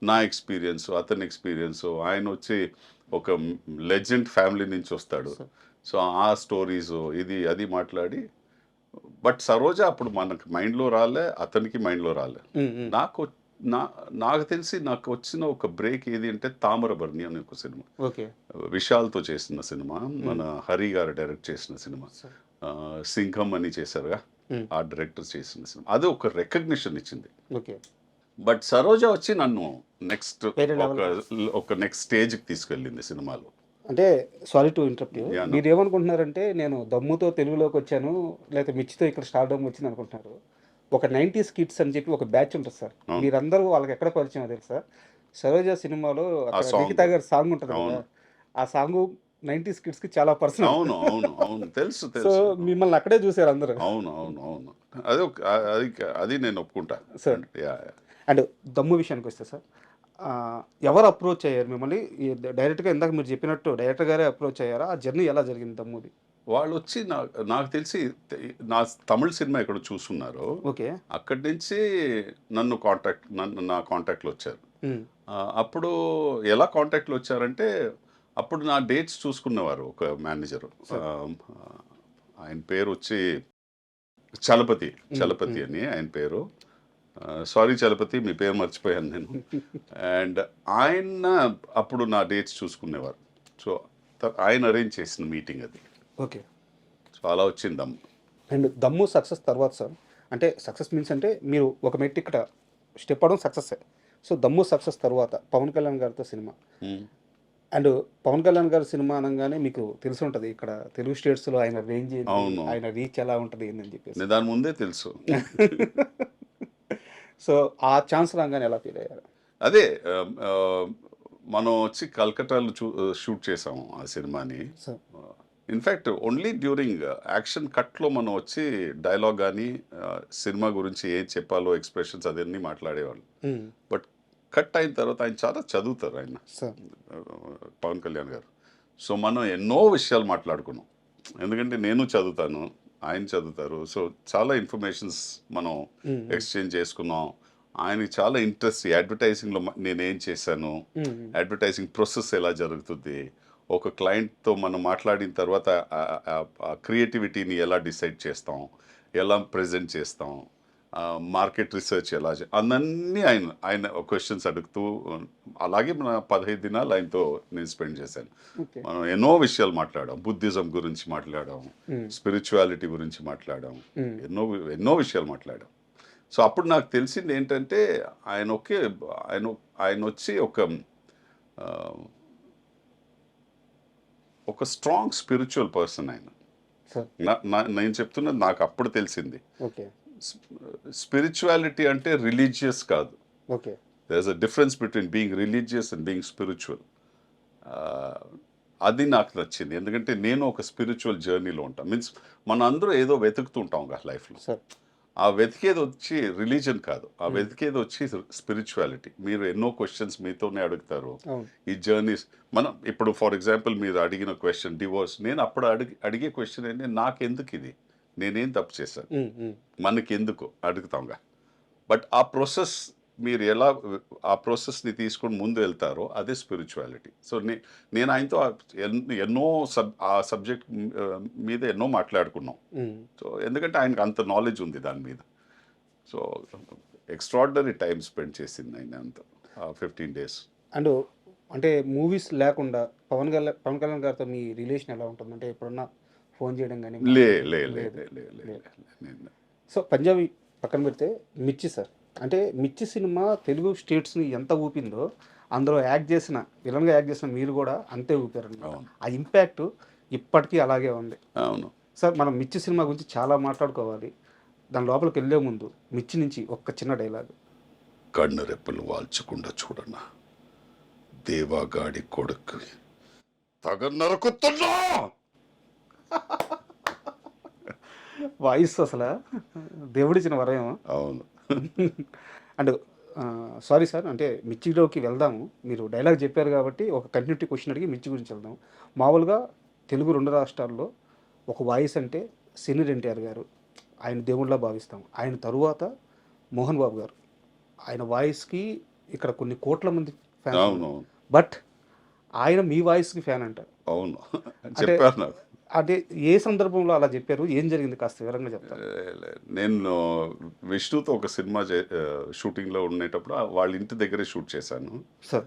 నా ఎక్స్పీరియన్స్, అతని ఎక్స్పీరియన్స్, ఆయన వచ్చి ఒక లెజెండ్ ఫ్యామిలీ నుంచి వస్తాడు. సో ఆ స్టోరీస్ ఇది అది మాట్లాడి, బట్ సరోజ అప్పుడు మనకు మైండ్లో రాలే, అతనికి మైండ్లో రాలే. నాకు తెలిసి నాకు వచ్చిన ఒక బ్రేక్ ఏది అంటే తామరబర్ణి అనే ఒక సినిమా, ఓకే, విశాల్తో చేసిన సినిమా, మన హరి గారు డైరెక్ట్ చేసిన సినిమా. సింఘం అని చేశారుగా, ఆ డైరెక్టర్ చేసిన సినిమా. అది ఒక రికగ్నిషన్ ఇచ్చింది. ఓకే. బట్ సరోజ వచ్చి నన్ను నెక్స్ట్ ఒక నెక్స్ట్ స్టేజ్కి తీసుకెళ్ళింది సినిమాలో. అంటే సారీ టు ఇంటరప్ట్ యూ, మీరు ఏమనుకుంటున్నారంటే నేను దమ్ముతో తెలుగులోకి వచ్చాను లేకపోతే మిర్చితో ఇక్కడ స్టార్డమ్ వచ్చింది అనుకుంటున్నారు. ఒక 90s కిడ్స్ అని చెప్పి ఒక బ్యాచ్ ఉంటుంది సార్. మీరందరూ వాళ్ళకి ఎక్కడ పరిచయం తెలుసా? సరోజ సినిమాలో నిఖితా గారి సాంగ్ ఉంటుంది కదా, ఆ సాంగ్ 90s కిడ్స్ కి చాలా పర్సనల్. అవును అవును అవును తెలుసు సో మిమ్మల్ని అక్కడే చూసారు అందరూ. అవును అవును అవును అది నేను ఒప్పుకుంటా సార్. అండ్ దమ్ము విషయానికి వస్తే సార్, ఎవరు అప్రోచ్ అయ్యారు మిమ్మల్ని డైరెక్ట్గా? ఇందాక మీరు చెప్పినట్టు డైరెక్టర్ గారే అప్రోచ్ అయ్యారా? ఆ జర్నీ ఎలా జరిగింది దమ్ముది? వాళ్ళు వచ్చి నాకు తెలిసి నా తమిళ సినిమా ఎక్కడ చూస్తున్నారు, ఓకే, అక్కడి నుంచి నన్ను నా కాంటాక్ట్లో వచ్చారు. అప్పుడు ఎలా కాంటాక్ట్లో వచ్చారంటే, అప్పుడు నా డేట్స్ చూసుకునేవారు ఒక మేనేజరు. ఆయన పేరు వచ్చి చలపతి అని ఆయన పేరు. సారీ చలపతి, మీ పేరు మర్చిపోయాను నేను. అండ్ ఆయన అప్పుడు నా డేట్స్ చూసుకునేవారు. సో ఆయన అరేంజ్ చేసిన మీటింగ్ అది. ఓకే. సో అలా వచ్చింది దమ్ము. అండ్ దమ్ము సక్సెస్ తర్వాత సార్, అంటే సక్సెస్ మీన్స్ అంటే మీరు ఒక మెట్టు ఇక్కడ స్టెప్ అవడం సక్సెస్. సో దమ్ము సక్సెస్ తర్వాత పవన్ కళ్యాణ్ గారితో సినిమా, అండ్ పవన్ కళ్యాణ్ గారి సినిమా అనగానే మీకు తెలిసి ఉంటుంది ఇక్కడ తెలుగు స్టేట్స్లో ఆయన రేంజ్, ఆయన రీచ్ ఎలా ఉంటుంది ఏందని చెప్పేసి దాని ముందే తెలుసు. సో ఆ ఛాన్స్ రాగానే ఎలా ఫీల్ అయ్యారు? అదే మనం వచ్చి కల్కటాలో షూట్ చేసాము ఆ సినిమాని. ఇన్ఫ్యాక్ట్ ఓన్లీ డ్యూరింగ్ యాక్షన్ కట్లో మనం వచ్చి డైలాగ్ కానీ సినిమా గురించి ఏం చెప్పాలో ఎక్స్ప్రెషన్స్ అదన్నీ మాట్లాడేవాళ్ళు. బట్ కట్ అయిన తర్వాత ఆయన చాలా చదువుతారు ఆయన, పవన్ కళ్యాణ్ గారు. సో మనం ఎన్నో విషయాలు మాట్లాడుకున్నాం, ఎందుకంటే నేను చదువుతాను, ఆయన చదువుతారు. సో చాలా ఇన్ఫర్మేషన్స్ మనం ఎక్స్చేంజ్ చేసుకున్నాం. ఆయనకి చాలా ఇంట్రెస్ట్ అడ్వర్టైజింగ్లో నేనేం చేశాను, అడ్వర్టైజింగ్ ప్రాసెస్ ఎలా జరుగుతుంది, ఒక క్లయింట్తో మనం మాట్లాడిన తర్వాత ఆ క్రియేటివిటీని ఎలా డిసైడ్ చేస్తాం, ఎలా ప్రజెంట్ చేస్తాం, మార్కెట్ రీసెర్చ్ ఎలా అన్నీ ఆయన క్వశ్చన్స్ అడుగుతూ, అలాగే మన 15 దినాలు ఆయనతో నేను స్పెండ్ చేశాను. మనం ఎన్నో విషయాలు మాట్లాడాం, బుద్ధిజం గురించి మాట్లాడాం, స్పిరిచువాలిటీ గురించి మాట్లాడాం, ఎన్నో విషయాలు మాట్లాడాం. సో అప్పుడు నాకు తెలిసింది ఏంటంటే ఆయన వచ్చి ఒక స్ట్రాంగ్ స్పిరిచువల్ పర్సన్ ఆయన. నేను చెప్తున్నది నాకు అప్పుడు తెలిసింది. స్పిరిచువాలిటీ అంటే రిలీజియస్ కాదు. There is a difference between being religious and being spiritual. అది నాకు నచ్చింది, ఎందుకంటే నేను ఒక స్పిరిచువల్ జర్నీలో ఉంటాను. మీన్స్ మన అందరూ ఏదో వెతుకుతుంటాం కదా లైఫ్లో. ఆ వెతికేది వచ్చి రిలీజన్ కాదు, ఆ వెతికేది వచ్చి స్పిరిచువాలిటీ. మీరు ఎన్నో క్వశ్చన్స్ మీతోనే అడుగుతారు ఈ జర్నీస్. మనం ఇప్పుడు ఫర్ ఎగ్జాంపుల్ మీరు అడిగిన క్వశ్చన్ డివోర్స్, నేను అప్పుడు అడిగే క్వశ్చన్ ఏంటి, నాకెందుకు ఇది, నేనేం తప్పు చేశాను, మనకెందుకు అడుగుతాంగా. బట్ ఆ ప్రాసెస్ మీరు ఎలా ఆ ప్రాసెస్ని తీసుకొని ముందు వెళ్తారో అదే స్పిరిచువాలిటీ. సో నేను ఆయనతో ఎన్నో ఆ సబ్జెక్ట్ మీద ఎన్నో మాట్లాడుకున్నాం. సో ఎందుకంటే ఆయనకు అంత నాలెడ్జ్ ఉంది దాని మీద. సో ఎక్స్ట్రాడినరీ టైం స్పెండ్ చేసింది ఆయన అంత 15 days. అండ్ అంటే మూవీస్ లేకుండా పవన్ కళ్యాణ్ గారితో మీ రిలేషన్ ఎలా ఉంటుంది? అంటే ఎప్పుడన్నా ఫోన్ చేయడం కానీ? సో పంజాబీ పక్కన పెడితే మిర్చి సార్, అంటే మిర్చి సినిమా తెలుగు స్టేట్స్ని ఎంత ఊపిందో అందులో విలన్గా యాక్ట్ చేసిన మీరు కూడా అంతే ఊపారండి. ఆ ఇంపాక్ట్ ఇప్పటికీ అలాగే ఉంది. అవును సార్, మనం మిర్చి సినిమా గురించి చాలా మాట్లాడుకోవాలి. దాని లోపలికి వెళ్ళే ముందు మిర్చి నుంచి ఒక్క చిన్న డైలాగ్. కన్ను రెప్పలు వాల్చకుండా చూడన్నా, దేవాగాడి కొడుకు తగ నరుకుతున్నా. వాయిస్ అసలు దేవుడిచ్చిన వరమేమో. అవును. అండ్ సారీ సార్, అంటే మిర్చిలోకి వెళ్దాము. మీరు డైలాగ్ చెప్పారు కాబట్టి ఒక కంటిన్యూటీ క్వశ్చన్ అడిగి మిర్చి గురించి వెళ్దాం. మామూలుగా తెలుగు 2 రాష్ట్రాల్లో ఒక వాయిస్ అంటే సీనియర్ ఎన్టీఆర్ గారు, ఆయన దేవుళ్ళ భావిస్తాం. ఆయన తరువాత మోహన్ బాబు గారు. ఆయన వాయిస్కి ఇక్కడ కొన్ని కోట్ల మంది ఫ్యాన్స్. అవును. బట్ ఆయన మీ వాయిస్కి ఫ్యాన్ అంటారు. అవును చెప్పారు నాకు. అంటే ఏ సందర్భంలో అలా చెప్పారు, ఏం జరిగింది కాస్త వివరంగా చెప్తారు. నేను విష్ణుతో ఒక సినిమా షూటింగ్లో ఉండేటప్పుడు వాళ్ళ ఇంటి దగ్గరే షూట్ చేశాను. సార్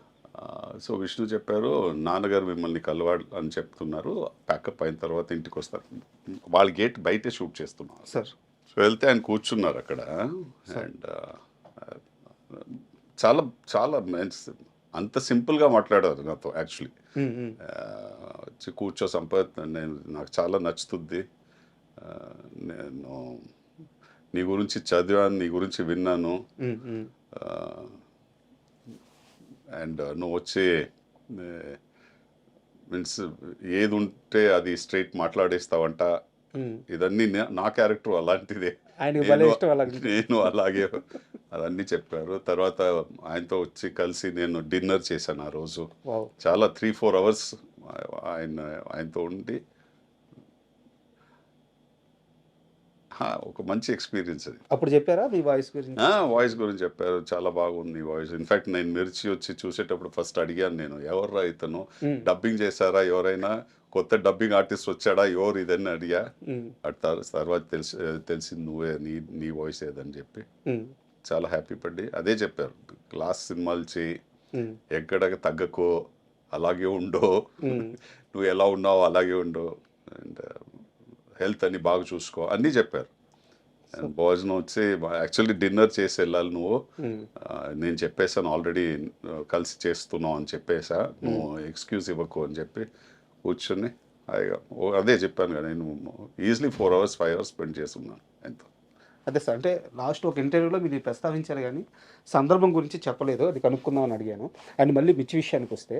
సో విష్ణు చెప్పారు, నాన్నగారు మిమ్మల్ని కలవాలి అని చెప్తున్నారు, ప్యాకప్ అయిన తర్వాత ఇంటికి వస్తారు. వాళ్ళ గేట్ బయటే షూట్ చేస్తున్నారు సార్. సో వెళ్తే ఆయన కూర్చున్నారు అక్కడ. అండ్ చాలా చాలా అంత సింపుల్గా మాట్లాడారు నాతో. యాక్చువల్లీ వచ్చి కూర్చో సంపత్, నాకు చాలా నచ్చుతుంది, నేను నీ గురించి చదివాను, నీ గురించి విన్నాను, అండ్ నువ్వు వచ్చి మీన్స్ ఏది ఉంటే అది స్ట్రైట్ మాట్లాడేస్తావంట, ఇదన్నీ నా క్యారెక్టర్ అలాంటిదే, నేను అలాగే అవన్నీ చెప్పారు. తర్వాత ఆయనతో వచ్చి కలిసి నేను డిన్నర్ చేశాను ఆ రోజు. చాలా 3-4 అవర్స్ ఆయనతో ఉండి ఒక మంచి ఎక్స్పీరియన్స్ అది. అప్పుడు చెప్పారా మీ వాయిస్ గురించి? వాయిస్ గురించి చెప్పారు, చాలా బాగుంది వాయిస్. ఇన్ఫాక్ట్ నేను మిర్చి వచ్చి చూసేటప్పుడు ఫస్ట్ అడిగాను, నేను ఎవర్రా ఇతను, డబ్బింగ్ చేశారా, ఎవరైనా కొత్త డబ్బింగ్ ఆర్టిస్ట్ వచ్చాడా, ఎవరు ఇదని అడిగా. తర్వాత తెలిసింది నువ్వే, నీ వాయిస్ ఏదని చెప్పి చాలా హ్యాపీ పడి అదే చెప్పారు, క్లాస్ సినిమాలు చేయి, ఎక్కడ తగ్గకో, అలాగే ఉండో, నువ్వు ఎలా ఉన్నావో అలాగే ఉండో, అండ్ హెల్త్ అని బాగా చూసుకో అన్నీ చెప్పారు. అండ్ భోజనం వచ్చి యాక్చువల్లీ డిన్నర్ చేసి వెళ్ళాలి నువ్వు, నేను చెప్పేసాను ఆల్రెడీ కలిసి చేస్తున్నావు అని చెప్పేసా, నువ్వు ఎక్స్క్యూజ్ ఇవ్వకు అని చెప్పి కూర్చొని అదే చెప్పాను కదా, నేను ఈజీలీ 4 hours 5 hours స్పెండ్ చేస్తున్నాను ఎంతో. అదే సార్, అంటే లాస్ట్ ఒక ఇంటర్వ్యూలో మీరు ప్రస్తావించారు కానీ సందర్భం గురించి చెప్పలేదు, అది కనుక్కుందామని అడిగాను. అండ్ మళ్ళీ మిర్చి విషయానికి వస్తే,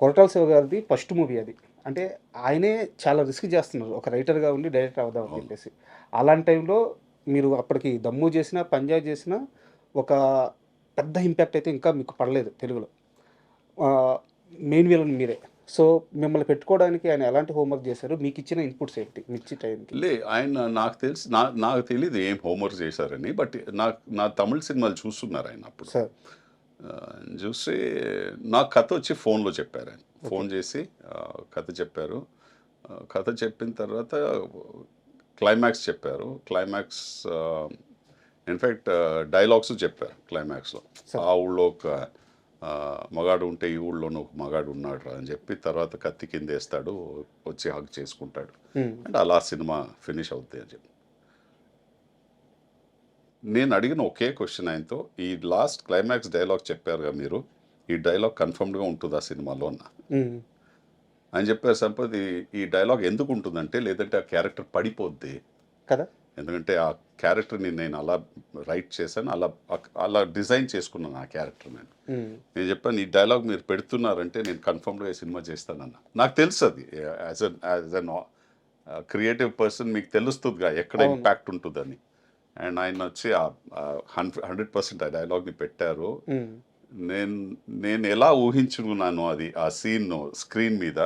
కొరటాల శివ గారిది ఫస్ట్ మూవీ అది. అంటే ఆయనే చాలా రిస్క్ చేస్తున్నారు, ఒక రైటర్గా ఉండి డైరెక్టర్ అవుదాం అని చెప్పేసి. అలాంటి టైంలో మీరు అప్పటికి దమ్ము చేసినా పంజాబ్ చేసినా ఒక పెద్ద ఇంపాక్ట్ అయితే ఇంకా మీకు పడలేదు తెలుగులో. మెయిన్ విలన్ మీరే. సో మిమ్మల్ని పెట్టుకోవడానికి ఆయన ఎలాంటి హోంవర్క్ చేశారు, మీకు ఇచ్చిన ఇన్పుట్స్ ఏంటి మిర్చి టైంకి? ఆయన నాకు తెలిసి నాకు తెలియదు ఏం హోంవర్క్ చేశారని, బట్ నా తమిళ సినిమాలు చూస్తున్నారు ఆయన అప్పుడు. సార్ చూసి నాకు కథ వచ్చి ఫోన్లో చెప్పారు ఆయన, ఫోన్ చేసి కథ చెప్పారు. కథ చెప్పిన తర్వాత క్లైమాక్స్ చెప్పారు. క్లైమాక్స్ ఇన్ఫ్యాక్ట్ డైలాగ్స్ చెప్పారు క్లైమాక్స్లో. ఆ ఊళ్ళో ఒక మగాడు ఉంటే ఈ ఊళ్ళోనూ ఒక మగాడు ఉన్నాడు అని చెప్పి, తర్వాత కత్తి కింద వేస్తాడు, వచ్చి హగ్ చేసుకుంటాడు, అండ్ అలా సినిమా ఫినిష్ అవుతుంది అని చెప్పి. నేను అడిగిన ఒకే క్వశ్చన్ ఆయనతో, ఈ లాస్ట్ క్లైమాక్స్ డైలాగ్ చెప్పారుగా మీరు, ఈ డైలాగ్ కన్ఫర్మ్డ్గా ఉంటుంది ఆ సినిమాలో అన్న. ఆయన చెప్పారు, సంపత్ ఈ డైలాగ్ ఎందుకు ఉంటుందంటే, లేదంటే ఆ క్యారెక్టర్ పడిపోద్ది కదా, ఎందుకంటే ఆ క్యారెక్టర్ని నేను అలా రైట్ చేశాను, అలా డిజైన్ చేసుకున్నాను ఆ క్యారెక్టర్. నేను చెప్పాను, ఈ డైలాగ్ మీరు పెడుతున్నారంటే నేను కన్ఫర్మ్డ్గా ఈ సినిమా చేస్తానన్న. నాకు తెలుసు అది యాజ్ అన్ క్రియేటివ్ పర్సన్ మీకు తెలుస్తుందిగా ఎక్కడ ఇంపాక్ట్ ఉంటుందని. అండ్ ఆయన వచ్చి 100% ఆ డైలాగ్ని పెట్టారు. నేను ఎలా ఊహించుకున్నాను అది, ఆ సీన్ స్క్రీన్ మీద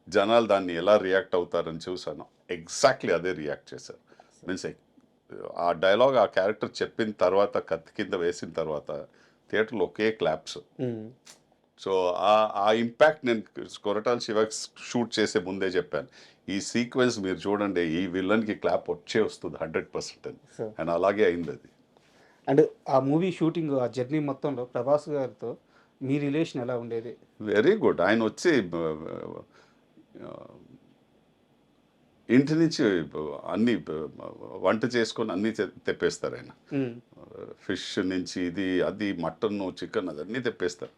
జనాలు దాన్ని ఎలా రియాక్ట్ అవుతారని చూసాను, ఎగ్జాక్ట్లీ అదే రియాక్ట్ చేశారు. మీన్స్ ఆ డైలాగ్ ఆ క్యారెక్టర్ చెప్పిన తర్వాత, కత్తి కింద వేసిన తర్వాత థియేటర్లో ఒకే క్లాప్స్. సో ఆ ఇంపాక్ట్ నేను కొరటాల శివకి షూట్ చేసే ముందే చెప్పాను, ఈ సీక్వెన్స్ మీరు చూడండి, ఈ విలన్కి క్లాప్ వస్తుంది 100% అని. అండ్ అలాగే అయింది అది. అండ్ ఆ మూవీ షూటింగ్, ఆ జర్నీ మొత్తంలో ప్రభాస్ గారితో మీ రిలేషన్ ఎలా ఉండేది? Very good. ఆయన వచ్చి ఇంటి నుంచి అన్ని వంట చేసుకొని అన్నీ తెప్పేస్తారు ఆయన. ఫిష్ నుంచి ఇది అది మటన్ చికెన్ అదన్నీ తెప్పేస్తారు.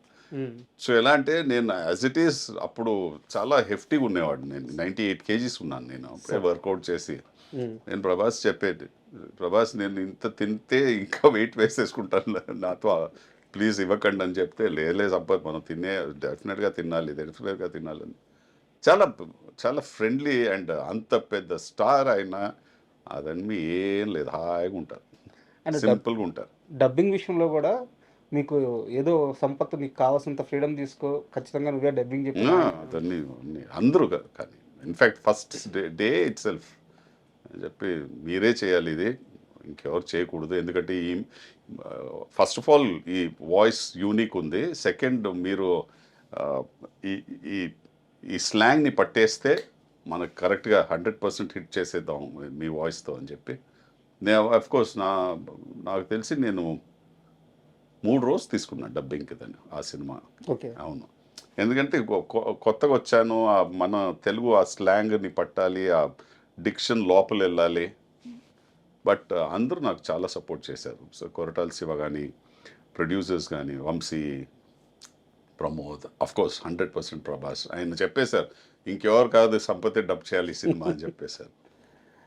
సో ఎలా అంటే, నేను యాజ్ ఇట్ ఈస్ అప్పుడు చాలా హెఫ్టీగా ఉండేవాడు. నేను 98 kgs ఉన్నాను నేను అప్పుడే వర్కౌట్ చేసి. నేను ప్రభాస్ చెప్పేది, ప్రభాస్ నేను ఇంత తింటే ఇంకా వెయిట్ వేసేసుకుంటాను, నాతో ప్లీజ్ ఇవ్వకండి అని చెప్తే లేదు సంపత్ మనం డెఫినెట్గా తినాలి అని చాలా చాలా ఫ్రెండ్లీ అండ్ అంత పెద్ద స్టార్ అయినా అదన్నీ ఏం లేదు, హాయిగా ఉంటారు, అండ్ సింపుల్గా ఉంటారు. డబ్బింగ్ విషయంలో కూడా మీకు ఏదో సంపత్ నీకు కావాల్సినంత ఫ్రీడమ్ తీసుకో, ఖచ్చితంగా నువ్వే డబ్బింగ్ చెప్పి అదన్నీ అందరూ కానీ in fact first day it self చెప్పి మీరే చేయాలి ఇది, ఇంకెవరు చేయకూడదు, ఎందుకంటే ఈ ఫస్ట్ ఆఫ్ ఆల్ ఈ వాయిస్ యూనిక్ ఉంది, సెకండ్ మీరు ఈ ఈ ఈ స్లాంగ్ని పట్టేస్తే మనకు కరెక్ట్గా 100% హిట్ చేసేద్దాం మీ వాయిస్తో అని చెప్పి నేను అఫ్కోర్స్ నాకు తెలిసి నేను 3 రోజులు తీసుకున్నాను డబ్బింగ్కి దాన్ని ఆ సినిమా. ఓకే. అవును, ఎందుకంటే కొత్తగా వచ్చాను, మన తెలుగు ఆ స్లాంగ్ని పట్టాలి, ఆ డిక్షన్ లోపల వెళ్ళాలి. బట్ అందరూ నాకు చాలా సపోర్ట్ చేశారు. సో కొరటాల శివ కానీ, ప్రొడ్యూసర్స్ కానీ, వంశీ, ప్రమోద్, అఫ్కోర్స్ 100% ప్రభాస్, ఆయన చెప్పేశారు ఇంకెవరు కాదు సంపత్తి డబ్ చేయాలి ఈ సినిమా అని చెప్పేశారు.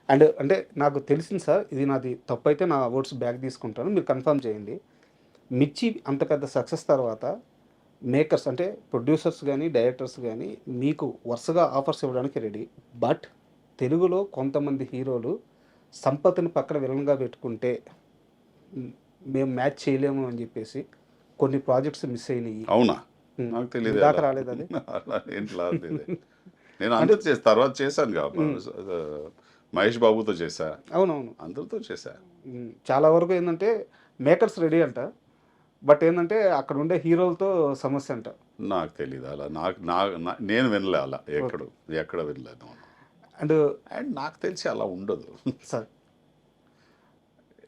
అండ్ అంటే నాకు తెలిసింది సార్, ఇది నాది తప్పు అయితే నా ఓట్స్ బ్యాక్ తీసుకుంటాను, మీరు కన్ఫర్మ్ చేయండి. మిర్చి అంత పెద్ద సక్సెస్ తర్వాత మేకర్స్ అంటే ప్రొడ్యూసర్స్ కానీ డైరెక్టర్స్ కానీ మీకు వరుసగా ఆఫర్స్ ఇవ్వడానికి రెడీ. బట్ తెలుగులో కొంతమంది హీరోలు సంపత్ని పక్కన విలన్గా పెట్టుకుంటే మేము మ్యాచ్ చేయలేము అని చెప్పేసి కొన్ని ప్రాజెక్ట్స్ మిస్ అయినాయి. అవునా? నాకు తెలియదు, దాకా రాలేదు అది. అలా ఏంటి రాలేదు. నేను అందరూ తర్వాత చేశాను కాబట్టి మహేష్ బాబుతో చేశా, అవునవును, అందరితో చేశా. చాలా వరకు ఏంటంటే మేకర్స్ రెడీ అంట, బట్ ఏంటంటే అక్కడ ఉండే హీరోలతో సమస్య అంట. నాకు తెలియదు అలా, నేను వినలే అలా, ఎక్కడ వినలేదు. అండ్ నాకు తెలిసి అలా ఉండదు సార్,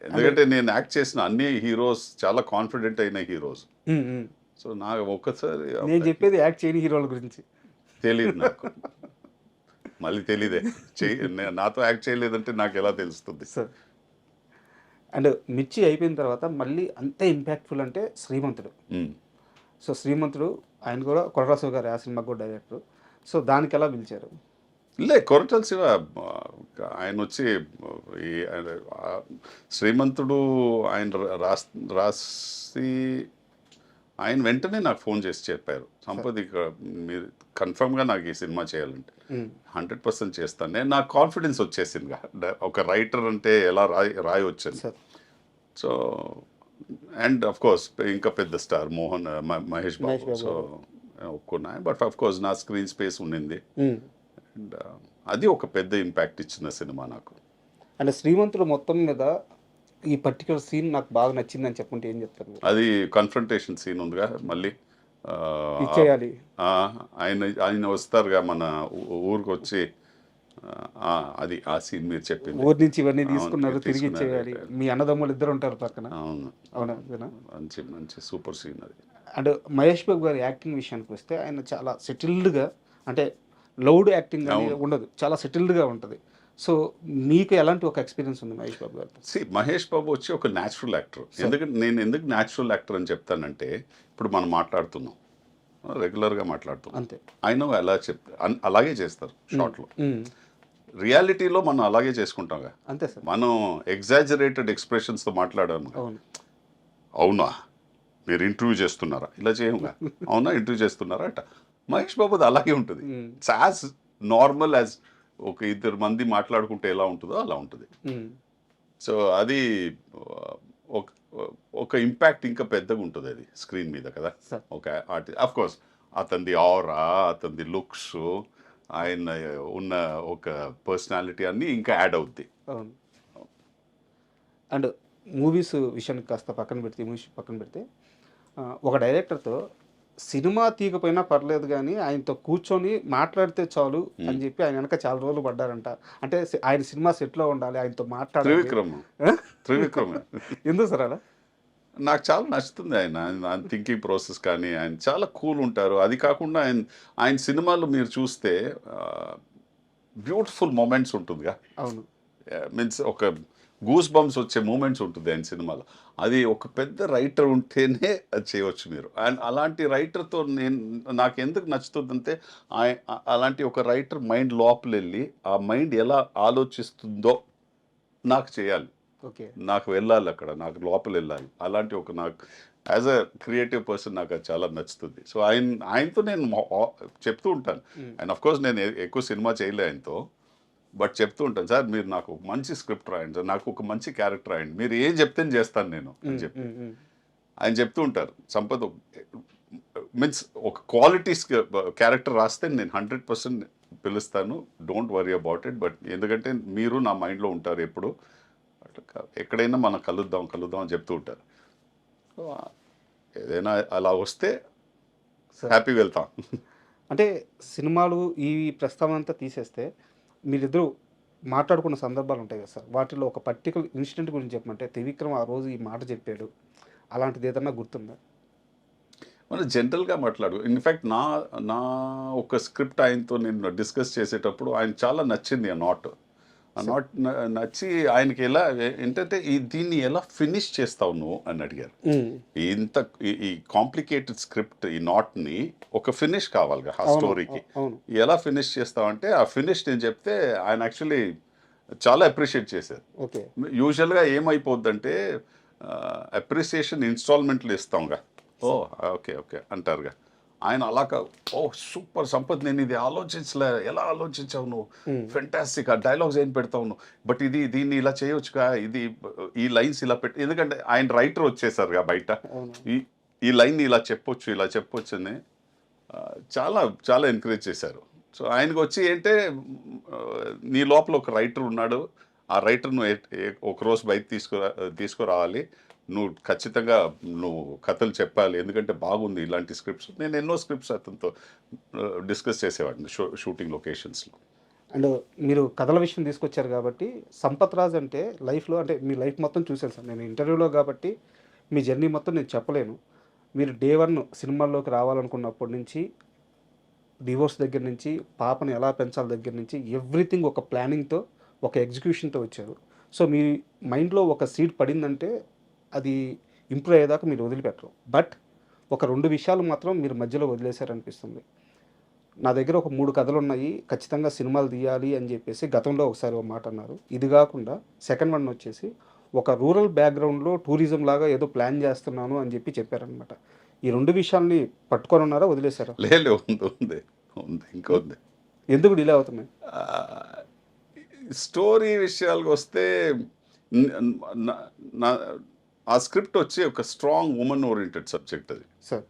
ఎందుకంటే నేను యాక్ట్ చేసిన అన్ని హీరోస్ చాలా కాన్ఫిడెంట్ అయిన హీరోస్. సో నాకు ఒక్కసారి నేను చెప్పేది యాక్ట్ చేయని హీరోల గురించి. తెలియదు నాకు, మళ్ళీ తెలీదే, నాతో యాక్ట్ చేయలేదంటే నాకు ఎలా తెలుస్తుంది సార్. అండ్ మిర్చి అయిపోయిన తర్వాత మళ్ళీ అంతే ఇంపాక్ట్ఫుల్ అంటే శ్రీమంతుడు. సో శ్రీమంతుడు ఆయన కూడా కొరటాల శివ గారు ఆ సినిమాకు కూడా డైరెక్టర్. సో దానికి ఎలా పిలిచారు? కొరటాల శివ ఆయన వచ్చి శ్రీమంతుడు ఆయన రాసి ఆయన వెంటనే నాకు ఫోన్ చేసి చెప్పారు, సంపత్ ఇక్కడ మీరు కన్ఫర్మ్గా నాకు ఈ సినిమా చేయాలంటే 100% చేస్తాను. నేను నాకు కాన్ఫిడెన్స్ వచ్చేసింది, ఒక రైటర్ అంటే ఎలా రాయొచ్చని. సో అండ్ అఫ్ కోర్స్ ఇంకా పెద్ద స్టార్ మహేష్ బాబు, సో ఒప్పుకున్నా. బట్ అఫ్ కోర్స్ నా స్క్రీన్ స్పేస్ ఉండింది, అండ్ అది ఒక పెద్ద ఇంపాక్ట్ ఇచ్చిన సినిమా నాకు. అంటే శ్రీమంతుడు మొత్తం మీద ఈ పర్టికులర్ సీన్ నాకు బాగా నచ్చిందని చెప్పుకుంటే ఏం చెప్తారు? అది కన్ఫ్రంటేషన్ సీన్ ఉందిగా, మళ్ళీ ఇచ్చేయాలి ఆయన వస్తారుగా మన ఊరికి వచ్చి, అది ఆ సీన్ మీరు చెప్పింది, ఊరి నుంచి ఇవన్నీ తీసుకున్నారు తిరిగి ఇచ్చేయాలి, మీ అన్నదమ్ములు ఇద్దరు ఉంటారు పక్కన. అవునా? మంచి మంచి సూపర్ సీన్ అది. అండ్ మహేష్ బాబు గారి యాక్టింగ్ విషయానికి వస్తే ఆయన చాలా సెటిల్డ్గా, అంటే లౌడ్ యాక్టింగ్ అనేది ఉండదు, చాలా సెటిల్డ్గా ఉంటుంది. సో మీకు ఎలాంటి ఒక ఎక్స్పీరియన్స్ ఉంది మహేష్ బాబు గారు? మహేష్ బాబు వచ్చి ఒక న్యాచురల్ యాక్టర్. ఎందుకు న్యాచురల్ యాక్టర్ అని చెప్తానంటే, ఇప్పుడు మనం మాట్లాడుతున్నాం, రెగ్యులర్గా మాట్లాడుతున్నాం అంతే, ఆయన ఎలా అలాగే చేస్తారు షార్ట్లో. రియాలిటీలో మనం అలాగే చేసుకుంటాంగా అంతే సార్. మనం ఎగ్జాజరేటెడ్ ఎక్స్ప్రెషన్స్తో మాట్లాడాము. అవునా మీరు ఇంటర్వ్యూ చేస్తున్నారా, ఇలా చేయంగా, అవునా ఇంటర్వ్యూ చేస్తున్నారా అట. మహేష్ బాబుది అలాగే ఉంటుంది, ఇట్స్ యాజ్ నార్మల్ యాజ్ ఒక 2 మంది మాట్లాడుకుంటే ఎలా ఉంటుందో అలా ఉంటుంది. సో అది ఒక ఇంపాక్ట్ ఇంకా పెద్దగా ఉంటుంది అది స్క్రీన్ మీద కదా. ఒక ఆఫ్ కోర్స్ అతనిది ఆరా, అతనిది లుక్స్, ఆయన ఉన్న ఒక పర్సనాలిటీ అన్నీ ఇంకా యాడ్ అవుద్ది. అండ్ మూవీస్ విషయానికి కాస్త పక్కన పెడితే ఒక డైరెక్టర్తో సినిమా తీయకపోయినా పర్లేదు కానీ ఆయనతో కూర్చొని మాట్లాడితే చాలు అని చెప్పి ఆయన వెనక చాలా రోజులు పడ్డారంట. అంటే ఆయన సినిమా సెట్లో ఉండాలి, ఆయనతో మాట్లాడాలి. త్రివిక్రమ్ ఎందుకు సార్ అలా? నాకు చాలా నచ్చుతుంది ఆయన థింకింగ్ ప్రాసెస్, కానీ ఆయన చాలా కూల్ ఉంటారు. అది కాకుండా ఆయన సినిమాలు మీరు చూస్తే బ్యూటిఫుల్ మూమెంట్స్ ఉంటుందిగా. అవును, మీన్స్ ఒక గూస్ బంప్స్ వచ్చే మూమెంట్స్ ఉంటుంది ఆయన సినిమాలో. అది ఒక పెద్ద రైటర్ ఉంటేనే అది చేయవచ్చు మీరు. అండ్ అలాంటి రైటర్తో నాకు ఎందుకు నచ్చుతుందంటే, అలాంటి ఒక రైటర్ మైండ్ లోపల వెళ్ళి ఆ మైండ్ ఎలా ఆలోచిస్తుందో నాకు చేయాలి, ఓకే, నాకు వెళ్ళాలి అక్కడ, నాకు లోపల వెళ్ళాలి. అలాంటి ఒక నాకు యాజ్ అ క్రియేటివ్ పర్సన్ నాకు అది చాలా నచ్చుతుంది. సో ఆయనతో నేను చెప్తూ ఉంటాను. అండ్ ఆఫ్ కోర్స్ నేను ఎక్కువ సినిమా చేయలే ఆయనతో. బట్ చెప్తూ ఉంటాను, సార్ మీరు నాకు ఒక మంచి స్క్రిప్ట్ రాయండి సార్, నాకు ఒక మంచి క్యారెక్టర్ రాయండి, మీరు ఏం చెప్తే చేస్తాను నేను అని చెప్పి ఆయన చెప్తూ ఉంటారు. సంపత్ మీన్స్ ఒక క్వాలిటీ క్యారెక్టర్ రాస్తే నేను 100% పిలుస్తాను, don't worry about it. But ఎందుకంటే మీరు నా మైండ్లో ఉంటారు ఎప్పుడు, ఎక్కడైనా మనం కలుద్దాం అని చెప్తూ ఉంటారు. సో ఏదైనా అలా వస్తే హ్యాపీగా వెళ్తాం. అంటే సినిమాలు ఈ ప్రస్తావన అంతా తీసేస్తే మీరిద్దరూ మాట్లాడుకున్న సందర్భాలు ఉంటాయి కదా సార్, వాటిలో ఒక పర్టికులర్ ఇన్సిడెంట్ గురించి చెప్పమంటే త్రివిక్రమ్ ఆ రోజు ఈ మాట చెప్పాడు, అలాంటిది ఏదన్నా గుర్తుందా? మనం జనరల్గా మాట్లాడు. ఇన్ఫ్యాక్ట్ నా నా ఒక స్క్రిప్ట్ ఆయనతో నేను డిస్కస్ చేసేటప్పుడు ఆయన చాలా నచ్చింది ఆ నాట్ నచ్చి ఆయనకి ఎలా ఏంటంటే దీన్ని ఎలా ఫినిష్ చేస్తావు నువ్వు అని అడిగారు. ఇంత ఈ కాంప్లికేటెడ్ స్క్రిప్ట్ ఈ నాట్ని ఒక ఫినిష్ కావాలి ఆ స్టోరీకి, ఎలా ఫినిష్ చేస్తావంటే ఆ ఫినిష్ నేను చెప్తే ఆయన యాక్చువల్లీ చాలా అప్రిషియేట్ చేశారు. యూజువల్గా ఏమైపోద్దంటే అప్రిసియేషన్ ఇన్స్టాల్మెంట్లు ఇస్తాంగా, ఓ ఓకే ఓకే అంటారుగా, ఆయన అలా ఓ సూపర్ సంపత్, నేను ఇది ఆలోచించలే, ఎలా ఆలోచించావు నువ్వు, ఫెంటాస్టిక్, ఆ డైలాగ్స్ ఏం పెడతావు నువ్వు, బట్ దీన్ని ఇలా చేయవచ్చుగా, ఇది ఈ లైన్స్ ఇలా పెట్టి, ఎందుకంటే ఆయన రైటర్ వచ్చేసారుగా బయట, ఈ లైన్ ఇలా చెప్పొచ్చు అని చాలా చాలా ఎంకరేజ్ చేశారు. సో ఆయనకు వచ్చి ఏంటంటే నీ లోపల ఒక రైటర్ ఉన్నాడు, ఆ రైటర్ను ఒకరోజు బయట తీసుకురావాలి, నువ్వు ఖచ్చితంగా కథలు చెప్పాలి, ఎందుకంటే బాగుంది ఇలాంటి స్క్రిప్ట్స్. నేను ఎన్నో స్క్రిప్ట్స్ అతనితో డిస్కస్ చేసేవాడిని షూటింగ్ లొకేషన్స్లో. అండ్ మీరు కథల విషయం తీసుకొచ్చారు కాబట్టి సంపత్ రాజ్ అంటే లైఫ్లో, అంటే మీ లైఫ్ మొత్తం చూశాను సార్ నేను ఇంటర్వ్యూలో, కాబట్టి మీ జర్నీ మొత్తం నేను చెప్పలేను. మీరు డే 1 సినిమాల్లోకి రావాలనుకున్నప్పటి నుంచి, డివోర్స్ దగ్గర నుంచి, పాపను ఎలా పెంచాలి దగ్గర నుంచి, ఎవ్రీథింగ్ ఒక ప్లానింగ్తో, ఒక ఎగ్జిక్యూషన్తో వచ్చారు. సో మీ మైండ్లో ఒక సీడ్ పడిందంటే అది ఇంప్రూవ్ అయ్యేదాకా మీరు వదిలిపెట్టరు. బట్ ఒక 2 విషయాలు మాత్రం మీరు మధ్యలో వదిలేశారనిపిస్తుంది. నా దగ్గర ఒక 3 కథలు ఉన్నాయి, ఖచ్చితంగా సినిమాలు తీయాలి అని చెప్పేసి గతంలో ఒకసారి ఒక మాట అన్నారు. ఇది కాకుండా సెకండ్ వన్ వచ్చేసి ఒక రూరల్ బ్యాక్గ్రౌండ్లో టూరిజం లాగా ఏదో ప్లాన్ చేస్తున్నాను అని చెప్పారనమాట. ఈ 2 విషయాల్ని పట్టుకొని ఉన్నారా, వదిలేశారా? లేదు, ఉంది ఇంకా ఉంది. ఎందుకు డిలే అవుతున్నాయి? స్టోరీ విషయాలకు వస్తే ఆ స్క్రిప్ట్ వచ్చి ఒక స్ట్రాంగ్ ఉమెన్ ఓరియంటెడ్ సబ్జెక్ట్ అది సార్.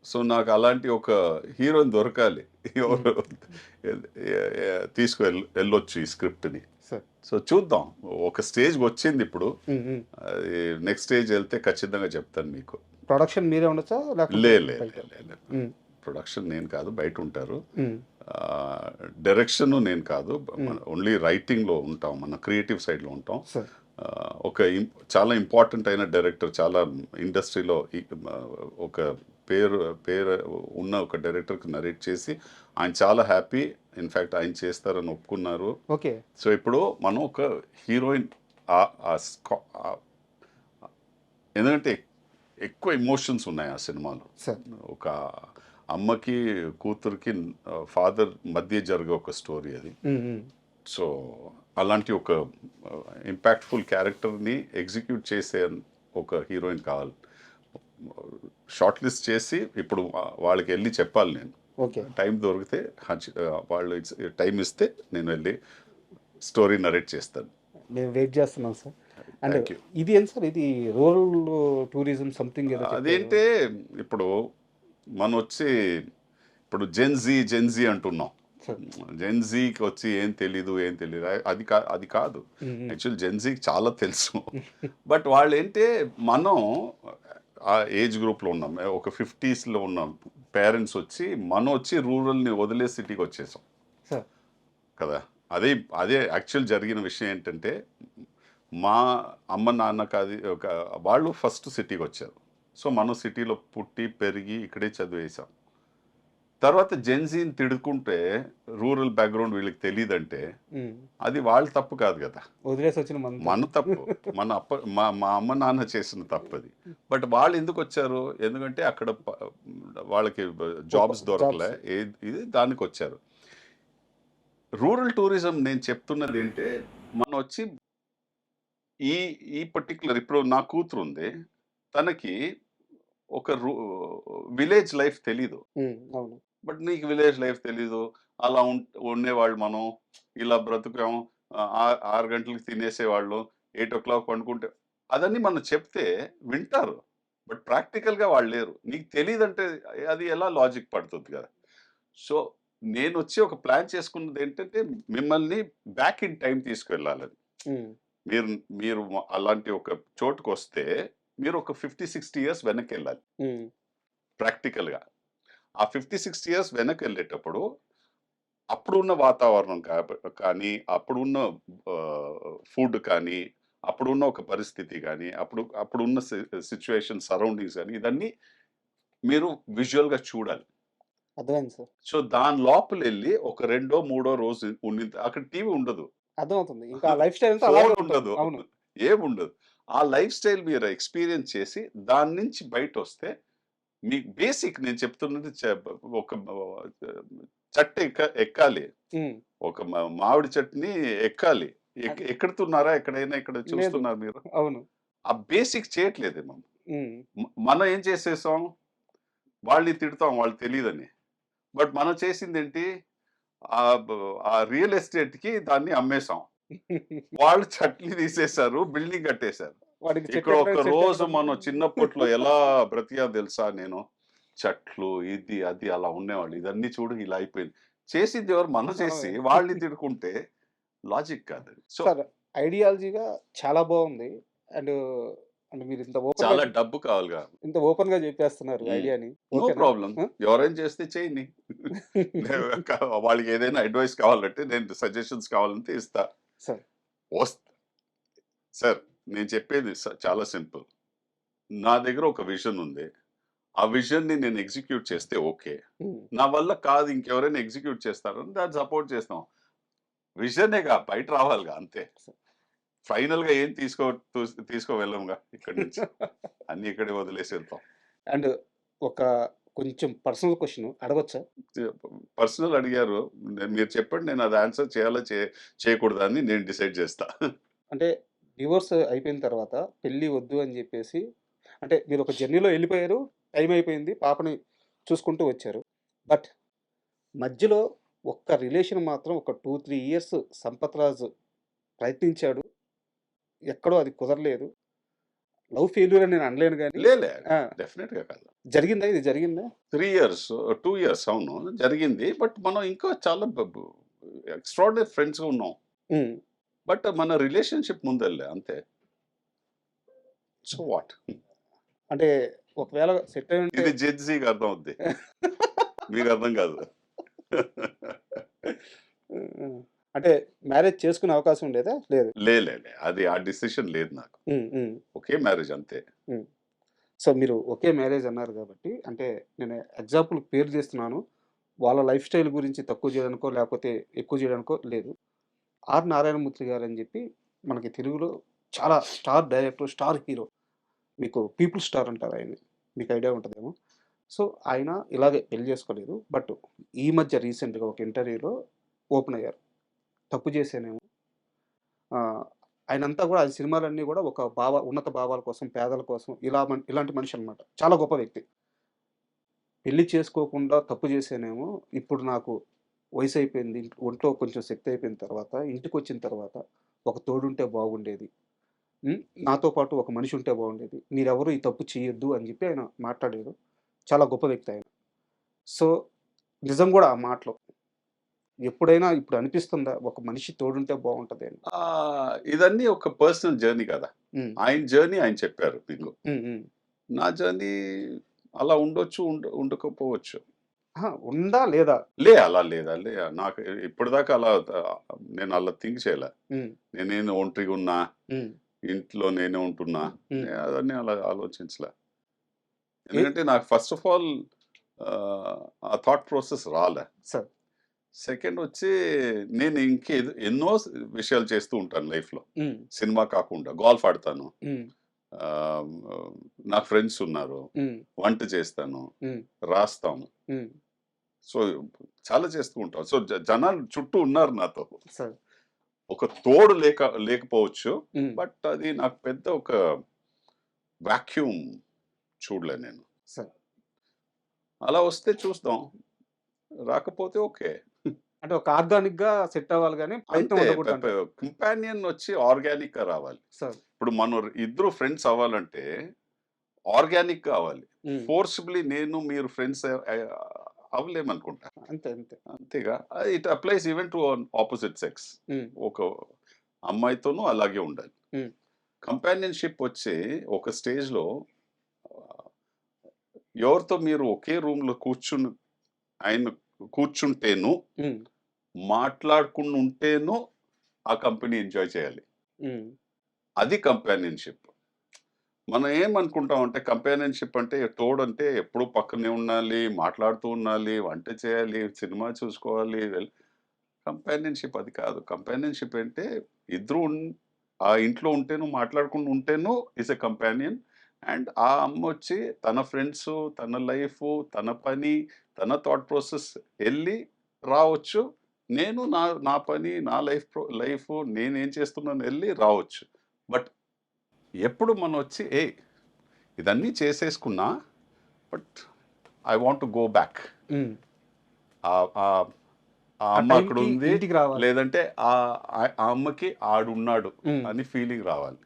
సో నాకు అలాంటి ఒక హీరోని దొరకాలి, ఎవరు వెళ్ళొచ్చు ఈ స్క్రిప్ట్ని. సో చూద్దాం, ఒక స్టేజ్కి వచ్చింది ఇప్పుడు, అది నెక్స్ట్ స్టేజ్ వెళ్తే ఖచ్చితంగా చెప్తాను మీకు. ప్రొడక్షన్ మీరే ఉండొచ్చా? ప్రొడక్షన్ నేను కాదు, బయట ఉంటారు. డైరెక్షన్ నేను కాదు, ఓన్లీ రైటింగ్లో ఉంటాం, మన క్రియేటివ్ సైడ్లో ఉంటాం. ఒక చాలా ఇంపార్టెంట్ అయిన డైరెక్టర్, చాలా ఇండస్ట్రీలో ఒక పేరు ఉన్న ఒక డైరెక్టర్కి నరేట్ చేసి ఆయన చాలా హ్యాపీ, ఇన్ఫ్యాక్ట్ ఆయన చేస్తారని ఒప్పుకున్నారు. ఓకే. సో ఇప్పుడు మనం ఒక హీరోయిన్, ఎందుకంటే ఎక్కువ ఎమోషన్స్ ఉన్నాయి ఆ సినిమాలో. ఒక అమ్మకి కూతురికి ఫాదర్ మధ్య జరిగే ఒక స్టోరీ అది. సో అలాంటి ఒక ఇంపాక్ట్ఫుల్ క్యారెక్టర్ని ఎగ్జిక్యూట్ చేసే ఒక హీరోయిన్ కావాలి. షార్ట్ లిస్ట్ చేసి ఇప్పుడు వాళ్ళకి వెళ్ళి చెప్పాలి నేను. టైం దొరికితే వాళ్ళు టైం ఇస్తే నేను వెళ్ళి స్టోరీ నరేట్ చేస్తాను. మేము వెయిట్ చేస్తున్నాం సార్. అండ్ ఇది ఏంటి సార్, ఇది రూరల్ టూరిజం సంథింగ్ అదేంటే ఇప్పుడు మనం వచ్చి ఇప్పుడు జెన్జీ అంటున్నాం, జెన్జీకి వచ్చి ఏం తెలీదు అది కాదు. యాక్చువల్ జెన్జీకి చాలా తెలుసు, బట్ వాళ్ళు ఏంటే మనం ఆ ఏజ్ గ్రూప్లో ఉన్నాం, ఒక 50sలో ఉన్నాం పేరెంట్స్ వచ్చి, మనం వచ్చి రూరల్ని వదిలే సిటీకి వచ్చేసాం కదా. అదే యాక్చువల్ జరిగిన విషయం ఏంటంటే, మా అమ్మ నాన్నకు అది వాళ్ళు ఫస్ట్ సిటీకి వచ్చారు. సో మనం సిటీలో పుట్టి పెరిగి ఇక్కడే చదివేసాం. తర్వాత జెన్జీని తిడుకుంటే రూరల్ బ్యాక్గ్రౌండ్ వీళ్ళకి తెలియదంటే అది వాళ్ళ తప్పు కాదు కదా, వదిలేసి వచ్చిన మన తప్పు, మా అమ్మ నాన్న చేసిన తప్పు అది. బట్ వాళ్ళు ఎందుకు వచ్చారు, ఎందుకంటే అక్కడ వాళ్ళకి జాబ్స్ దొరకలే, ఇది దానికి వచ్చారు. రూరల్ టూరిజం నేను చెప్తున్నది ఏంటంటే, మనం వచ్చి ఈ పర్టికులర్ ఇప్పుడు నా కూతురు ఉంది, తనకి ఒక విలేజ్ లైఫ్ తెలీదు. అవును. బట్ నీకు విలేజ్ లైఫ్ తెలీదు. అలా ఉండేవాళ్ళు మనం. ఇలా బ్రతుకాం. 6 గంటలకి తినేసేవాళ్ళం. 8:00 పండుకుంటే అదన్నీ మనం చెప్తే వింటారు. బట్ ప్రాక్టికల్‌గా వాళ్ళు లేరు. నీకు తెలీదంటే అది ఎలా లాజిక్ పడుతుంది కదా! సో, నేనొచ్చి ఒక ప్లాన్ చేసుకున్నదేంటంటే మిమ్మల్ని బ్యాక్ ఇన్ టైమ్ తీసుకెళ్ళాలని. హ్మ్. మీరు మీరు అలాంటి ఒక చోటుకొస్తే మీరు ఒక 50, 60 ఇయర్స్ వెనక్కెళ్ళాలి హ్మ్. ప్రాక్టికల్‌గా. ఆ 50, 60 ఇయర్స్ వెనక్కెళ్ళేటప్పుడు అప్పుడున్న వాతావరణం కానీ, అప్పుడున్న ఫుడ్ కానీ, అప్పుడున్న ఒక పరిస్థితి గానీ, అప్పుడున్న సిట్యుయేషన్ సరౌండింగ్స్ గానీ, ఇదన్నీ మీరు విజువల్‌గా చూడాలి. అర్థమైంది సార్. సో, దాని లోపలెళ్ళి ఒక రెండో, మూడో రోజు అక్కడ టీవీ ఉండదు. అర్థమవుతుంది. ఇంకా ఆ లైఫ్ స్టైల్ అంతా అలాగే ఫోన్ ఉంటుంది. ఉండదు. అవును. ఏముండదు. ఆ లైఫ్ స్టైల్ మీరు ఎక్స్‌పీరియన్స్ చేసి, దాని నుంచి బయటొస్తే మీకు బేసిక్ నేను చెప్తున్నది ఒక చెట్టు ఎక్కాలి. హ్మ్. ఒక మామిడి చెట్టుని ఎక్కాలి. ఎక్కుతున్నారా ఎక్కడైనా ఇక్కడ లేదు. చూస్తున్నారు మీరు? అవును. ఆ బేసిక్ చేయట్లేదు మనం. హ్మ్. మనం ఏం చేసేసాం? వాళ్ళని తిడతాం వాళ్ళు తెలీదని. బట్ మనం చేసిందేంటి? బ ఆ రియల్ ఎస్టేట్‌కి దాన్ని అమ్మేసాం. వాళ్ళు చెట్లు తీసేశారు. బిల్డింగ్ కట్టేశారు. వాడికి చెట్టు ఇక్కడ ఒక ఎక్కడానికి చెట్టు రోజు ఎక్కడ మనం చిన్నప్పట్లో ఎలా బ్రతికాం తెలుసా నేను? చెట్లు, ఇది, అది అలా ఉండేవాళ్ళు. ఇదన్నీ చూడు ఇలా అయిపోయింది. చేసింది ఎవరు? మనం చేసి వాళ్ళని తిడుకుంటే లాజిక్ కాదది. సో, సార్ ఐడియాలజీగా చాలా బావుంది. అండ్ అండ్ మీరు చాలా డబ్బు కావాలిగా. ఇంత ఓపెన్‌గా చెప్పేస్తున్నారు హ్మ్. ఐడియాని. నో ఓకేనా? ప్రాబ్లమ్. ఆ! ఎవరైనా చేస్తే చేయని. వాళ్ళకి ఏదైనా అడ్వైస్ కావాలంటే నేను సజెషన్స్ కావాలంటే ఇస్తా. సార్. వస్ సార్ నేను చెప్పేది చాలా సింపుల్. నా దగ్గర ఒక విజన్ ఉంది. ఆ విజన్‌ని నేను ఎగ్జిక్యూట్ చేస్తే ఓకే. హ్మ్. నా వల్ల కాదు ఇంకెవరైనా ఎగ్జిక్యూట్ చేస్తారని దాన్ని సపోర్ట్ చేస్తాం. విజనేగా బయట రావాలిగా అంతే. ఫైనల్‌గా ఏం తీసుకొని వెళ్ళంగా ఇక్కడి నుంచి. అన్నీ ఇక్కడే వదిలేసి వెళ్తాం. అండ్ ఒక కొంచెం పర్సనల్ క్వెషన్ అడగొచ్చా? పర్సనల్ అడిగారు. మీరు చెప్పండి నేను అది ఆన్సర్ చేయాలా చేయకూడదా అని నేను డిసైడ్ చేస్తా. అంటే డివోర్స్ అయిపోయిన తర్వాత పెళ్లి వద్దు అని జెప్పేసి అంటే మీరు ఒక జర్నీలో ఎళ్ళిపోయారు. టైం అయిపోయింది. పాపని చూసుకుంటూ వచ్చారు. బట్ మధ్యలో ఒక్క రిలేషన్ మాత్రం ఒక 2, 3 ఇయర్స్ సంపత్ రాజ్ ప్రయత్నించాడు. ఎక్కడో అది కుదరలేదు. లవ్ ఫెయిల్యూర్ అని నేను అనలేను గానీ లేలే. ఆ! డెఫినిట్‌గా కాదు. జరిగిందా? ఇది జరిగిందా? 3 ఇయర్స్, 2 ఇయర్స్ అవును. జరిగింది. బట్ మనం ఇంకా చాలా ఎక్స్ట్రార్డినరీ ఫ్రెండ్స్‌గా ఉన్నాం. హ్మ్. బట్ మన రిలేషన్‌షిప్ ముందెళ్ళే అంతే. So what? అంటే ఒకవేళ సెట్ అయ్యి ఉంటే ఇది జెన్‌జీకి అర్థం అవుద్ది. మీకు అర్థం కాదు. హ్మ్. అంటే మ్యారేజ్ చేసుకునే అవకాశం ఉండేదా? లేదు. లే. అది ఆ డిసిషన్ లేదు నాకు. హ్మ్. హ్మ్. ఒకే మ్యారేజ్ అంతే. హ్మ్. సో, మీరు ఒకే మ్యారేజ్ అన్నారు గాబట్టి, అంటే నేను ఎగ్జాంపుల్ పేరు జేస్తున్నాను. వాళ్ళ లైఫ్ స్టైల్ గురించి తక్కువ జేయడానికో, లేపోతే ఎక్కువ జేయడానికో లేదు. ఆర్ నారాయణమూర్తి గారని జెప్పి మనకి తెలుగులో చాలా స్టార్ డైరెక్టర్, స్టార్ హీరో. మీకు పీపుల్ స్టార్ అంటారు ఆయన్ని. మీకు ఐడియా ఉంటదేమో. సో, ఆయన ఇలాగే పెళ్లి జేసుకోలేదు. బట్ ఈ మధ్య రీసెంట్‌గా ఒక ఇంటర్వ్యూలో ఓపెన్ అయ్యారు. తప్పు జేశానేమో ఆయనంతా గూడా ఆయన సినిమాలన్నీ గూడా ఒక ఉన్నత భావాల కోసం, పేదల కోసం ఇలాంటి మనిషనమాట. చాలా గొప్ప వ్యక్తి. పెళ్లి చేసుకోకుండా తప్పు జేశానేమో, ఇప్పుడు నాకు వయసయిపోయింది. ఒంట్లో కొంచెం శక్తి అయిపోయిన తర్వాత, ఇంటికొచ్చిన తర్వాత ఒక తోడుంటే బాగుండేది. హ్మ్. నాతో పాటు ఒక మనిషి ఉంటే బాగుండేది. మీరెవరు ఈ తప్పు చేయొద్దు అని జెప్పి ఆయన మాట్లాడారు. చాలా గొప్ప వ్యక్తి ఆయన. సో, నిజం గూడా ఆ మాటలు. ఎప్పుడైనా ఇప్పుడు అనిపిస్తుందా? ఒక మనిషి తోడుంటే బావుంటది అని? ఇదన్నీ ఒక పర్సనల్ జర్నీ కదా! హ్మ్. ఆయన జర్నీ ఆయన చెప్పారు మీకు. హ్మ్. హ్మ్. నా జర్నీ అలా ఉండొచ్చు, ఉండకపోవచ్చు. అహా! ఉందా? లేదా? అలా లేదా? నాకు ఇప్పటిదాకా అలా నేను అలా థింక్ చేయలే. హ్మ్. నేనేదో ఒంటరిగున్నా, హ్మ్. ఇంట్లో నేనే ఉంటున్నా. హ్మ్. అవన్నీ అలా ఆలోచించలే. ఏ ఎందుకంటే నాకు ఫస్ట్ ఆఫ్ ఆల్ ఆ థాట్ ప్రాసెస్ రాలే. సార్. సెకండ్ వచ్చి నేను ఎన్నో విషయాలు చేస్తూ ఉంటాను లైఫ్‌లో. హ్మ్. సినిమా కాకుండా గోల్ఫ్ ఆడతాను. హ్మ్. ఆహ్, నాకు ఫ్రెండ్స్ ఉన్నారు. హ్మ్. వంట చేస్తాను. హ్మ్. రాస్తాము. హ్మ్. సో, చాలా చేస్తూ ఉంటాం. సో, జనాలు చుట్టూ ఉన్నారు నాతో. సార్. ఒక తోడు లేకపోవచ్చు. హ్మ్. బట్ అది నాకు పెద్ద ఒక వాక్యూమ్ చూడలే నేను. సార్ అలా వస్తే చూస్తాం, రాకపోతే ఓకే. అంటే ఒక ఆర్గానిక్గా సెట్ అవ్వాలి కానీ ప్రయత్నం అంతే. ఉండకూడదు అంటారు. కంపానియన్ వచ్చి ఆర్గానిక్గా రావాలి. సార్ ఇప్పుడు మనం ఇద్దరు ఫ్రెండ్స్ అవ్వాలంటే ఆర్గానిక్ కావాలి. ఉమ్. ఫోర్స్బుల్లీ నేను మీరు ఫ్రెండ్స్ అవ్వలేమనుకుంటా. అంతే అంతే. అంతేగా, it applies even to opposite sex. Um. ఒక అమ్మాయితోనూ అలాగే ఉండాలి. ఉమ్. కంపానియన్షిప్ వచ్చి ఒక స్టేజ్లో ఎవరితో మీరు ఒకే రూమ్లో కూర్చుంటేను, ఉమ్. మాట్లాడుకుని ఉంటేను ఆ కంపెనీ ఎంజాయ్ చేయాలి. ఉమ్. అది కంపానియన్షిప్. మనం ఏమనుకుంటాం అంటే కంపానియన్షిప్ అంటే తోడంటే ఎప్పుడూ పక్కనే ఉండాలి, మాట్లాడుతూ ఉండాలి, వంట చేయాలి, సినిమా చూసుకోవాలి. కంపానియన్షిప్ అది కాదు. కంపానియన్షిప్ అంటే ఇద్దరు ఆ ఇంట్లో ఉంటేను, మాట్లాడుకుంటూ ఉంటేను ఇస్ ఎ కంపానియన్. అండ్ ఆ అమ్మ వచ్చి తన ఫ్రెండ్స్, తన లైఫ్, తన పని, తన థాట్ ప్రాసెస్ వెళ్ళి రావచ్చు. నేను నా పని, నా లైఫ్ నేనేం చేస్తున్నాను వెళ్ళి రావచ్చు. బట్ ఎప్పుడు మనం వచ్చి ఇదన్నీ చేసేసుకున్నా, but I want to go back. Um. ఆ అమ్మ ఆ అక్కడ టైంకి ఉంది, ఇంటికి రావాలి. లేదంటే ఆ అమ్మకి ఆడున్నాడు ఉమ్. అని ఫీలింగ్ రావాలి.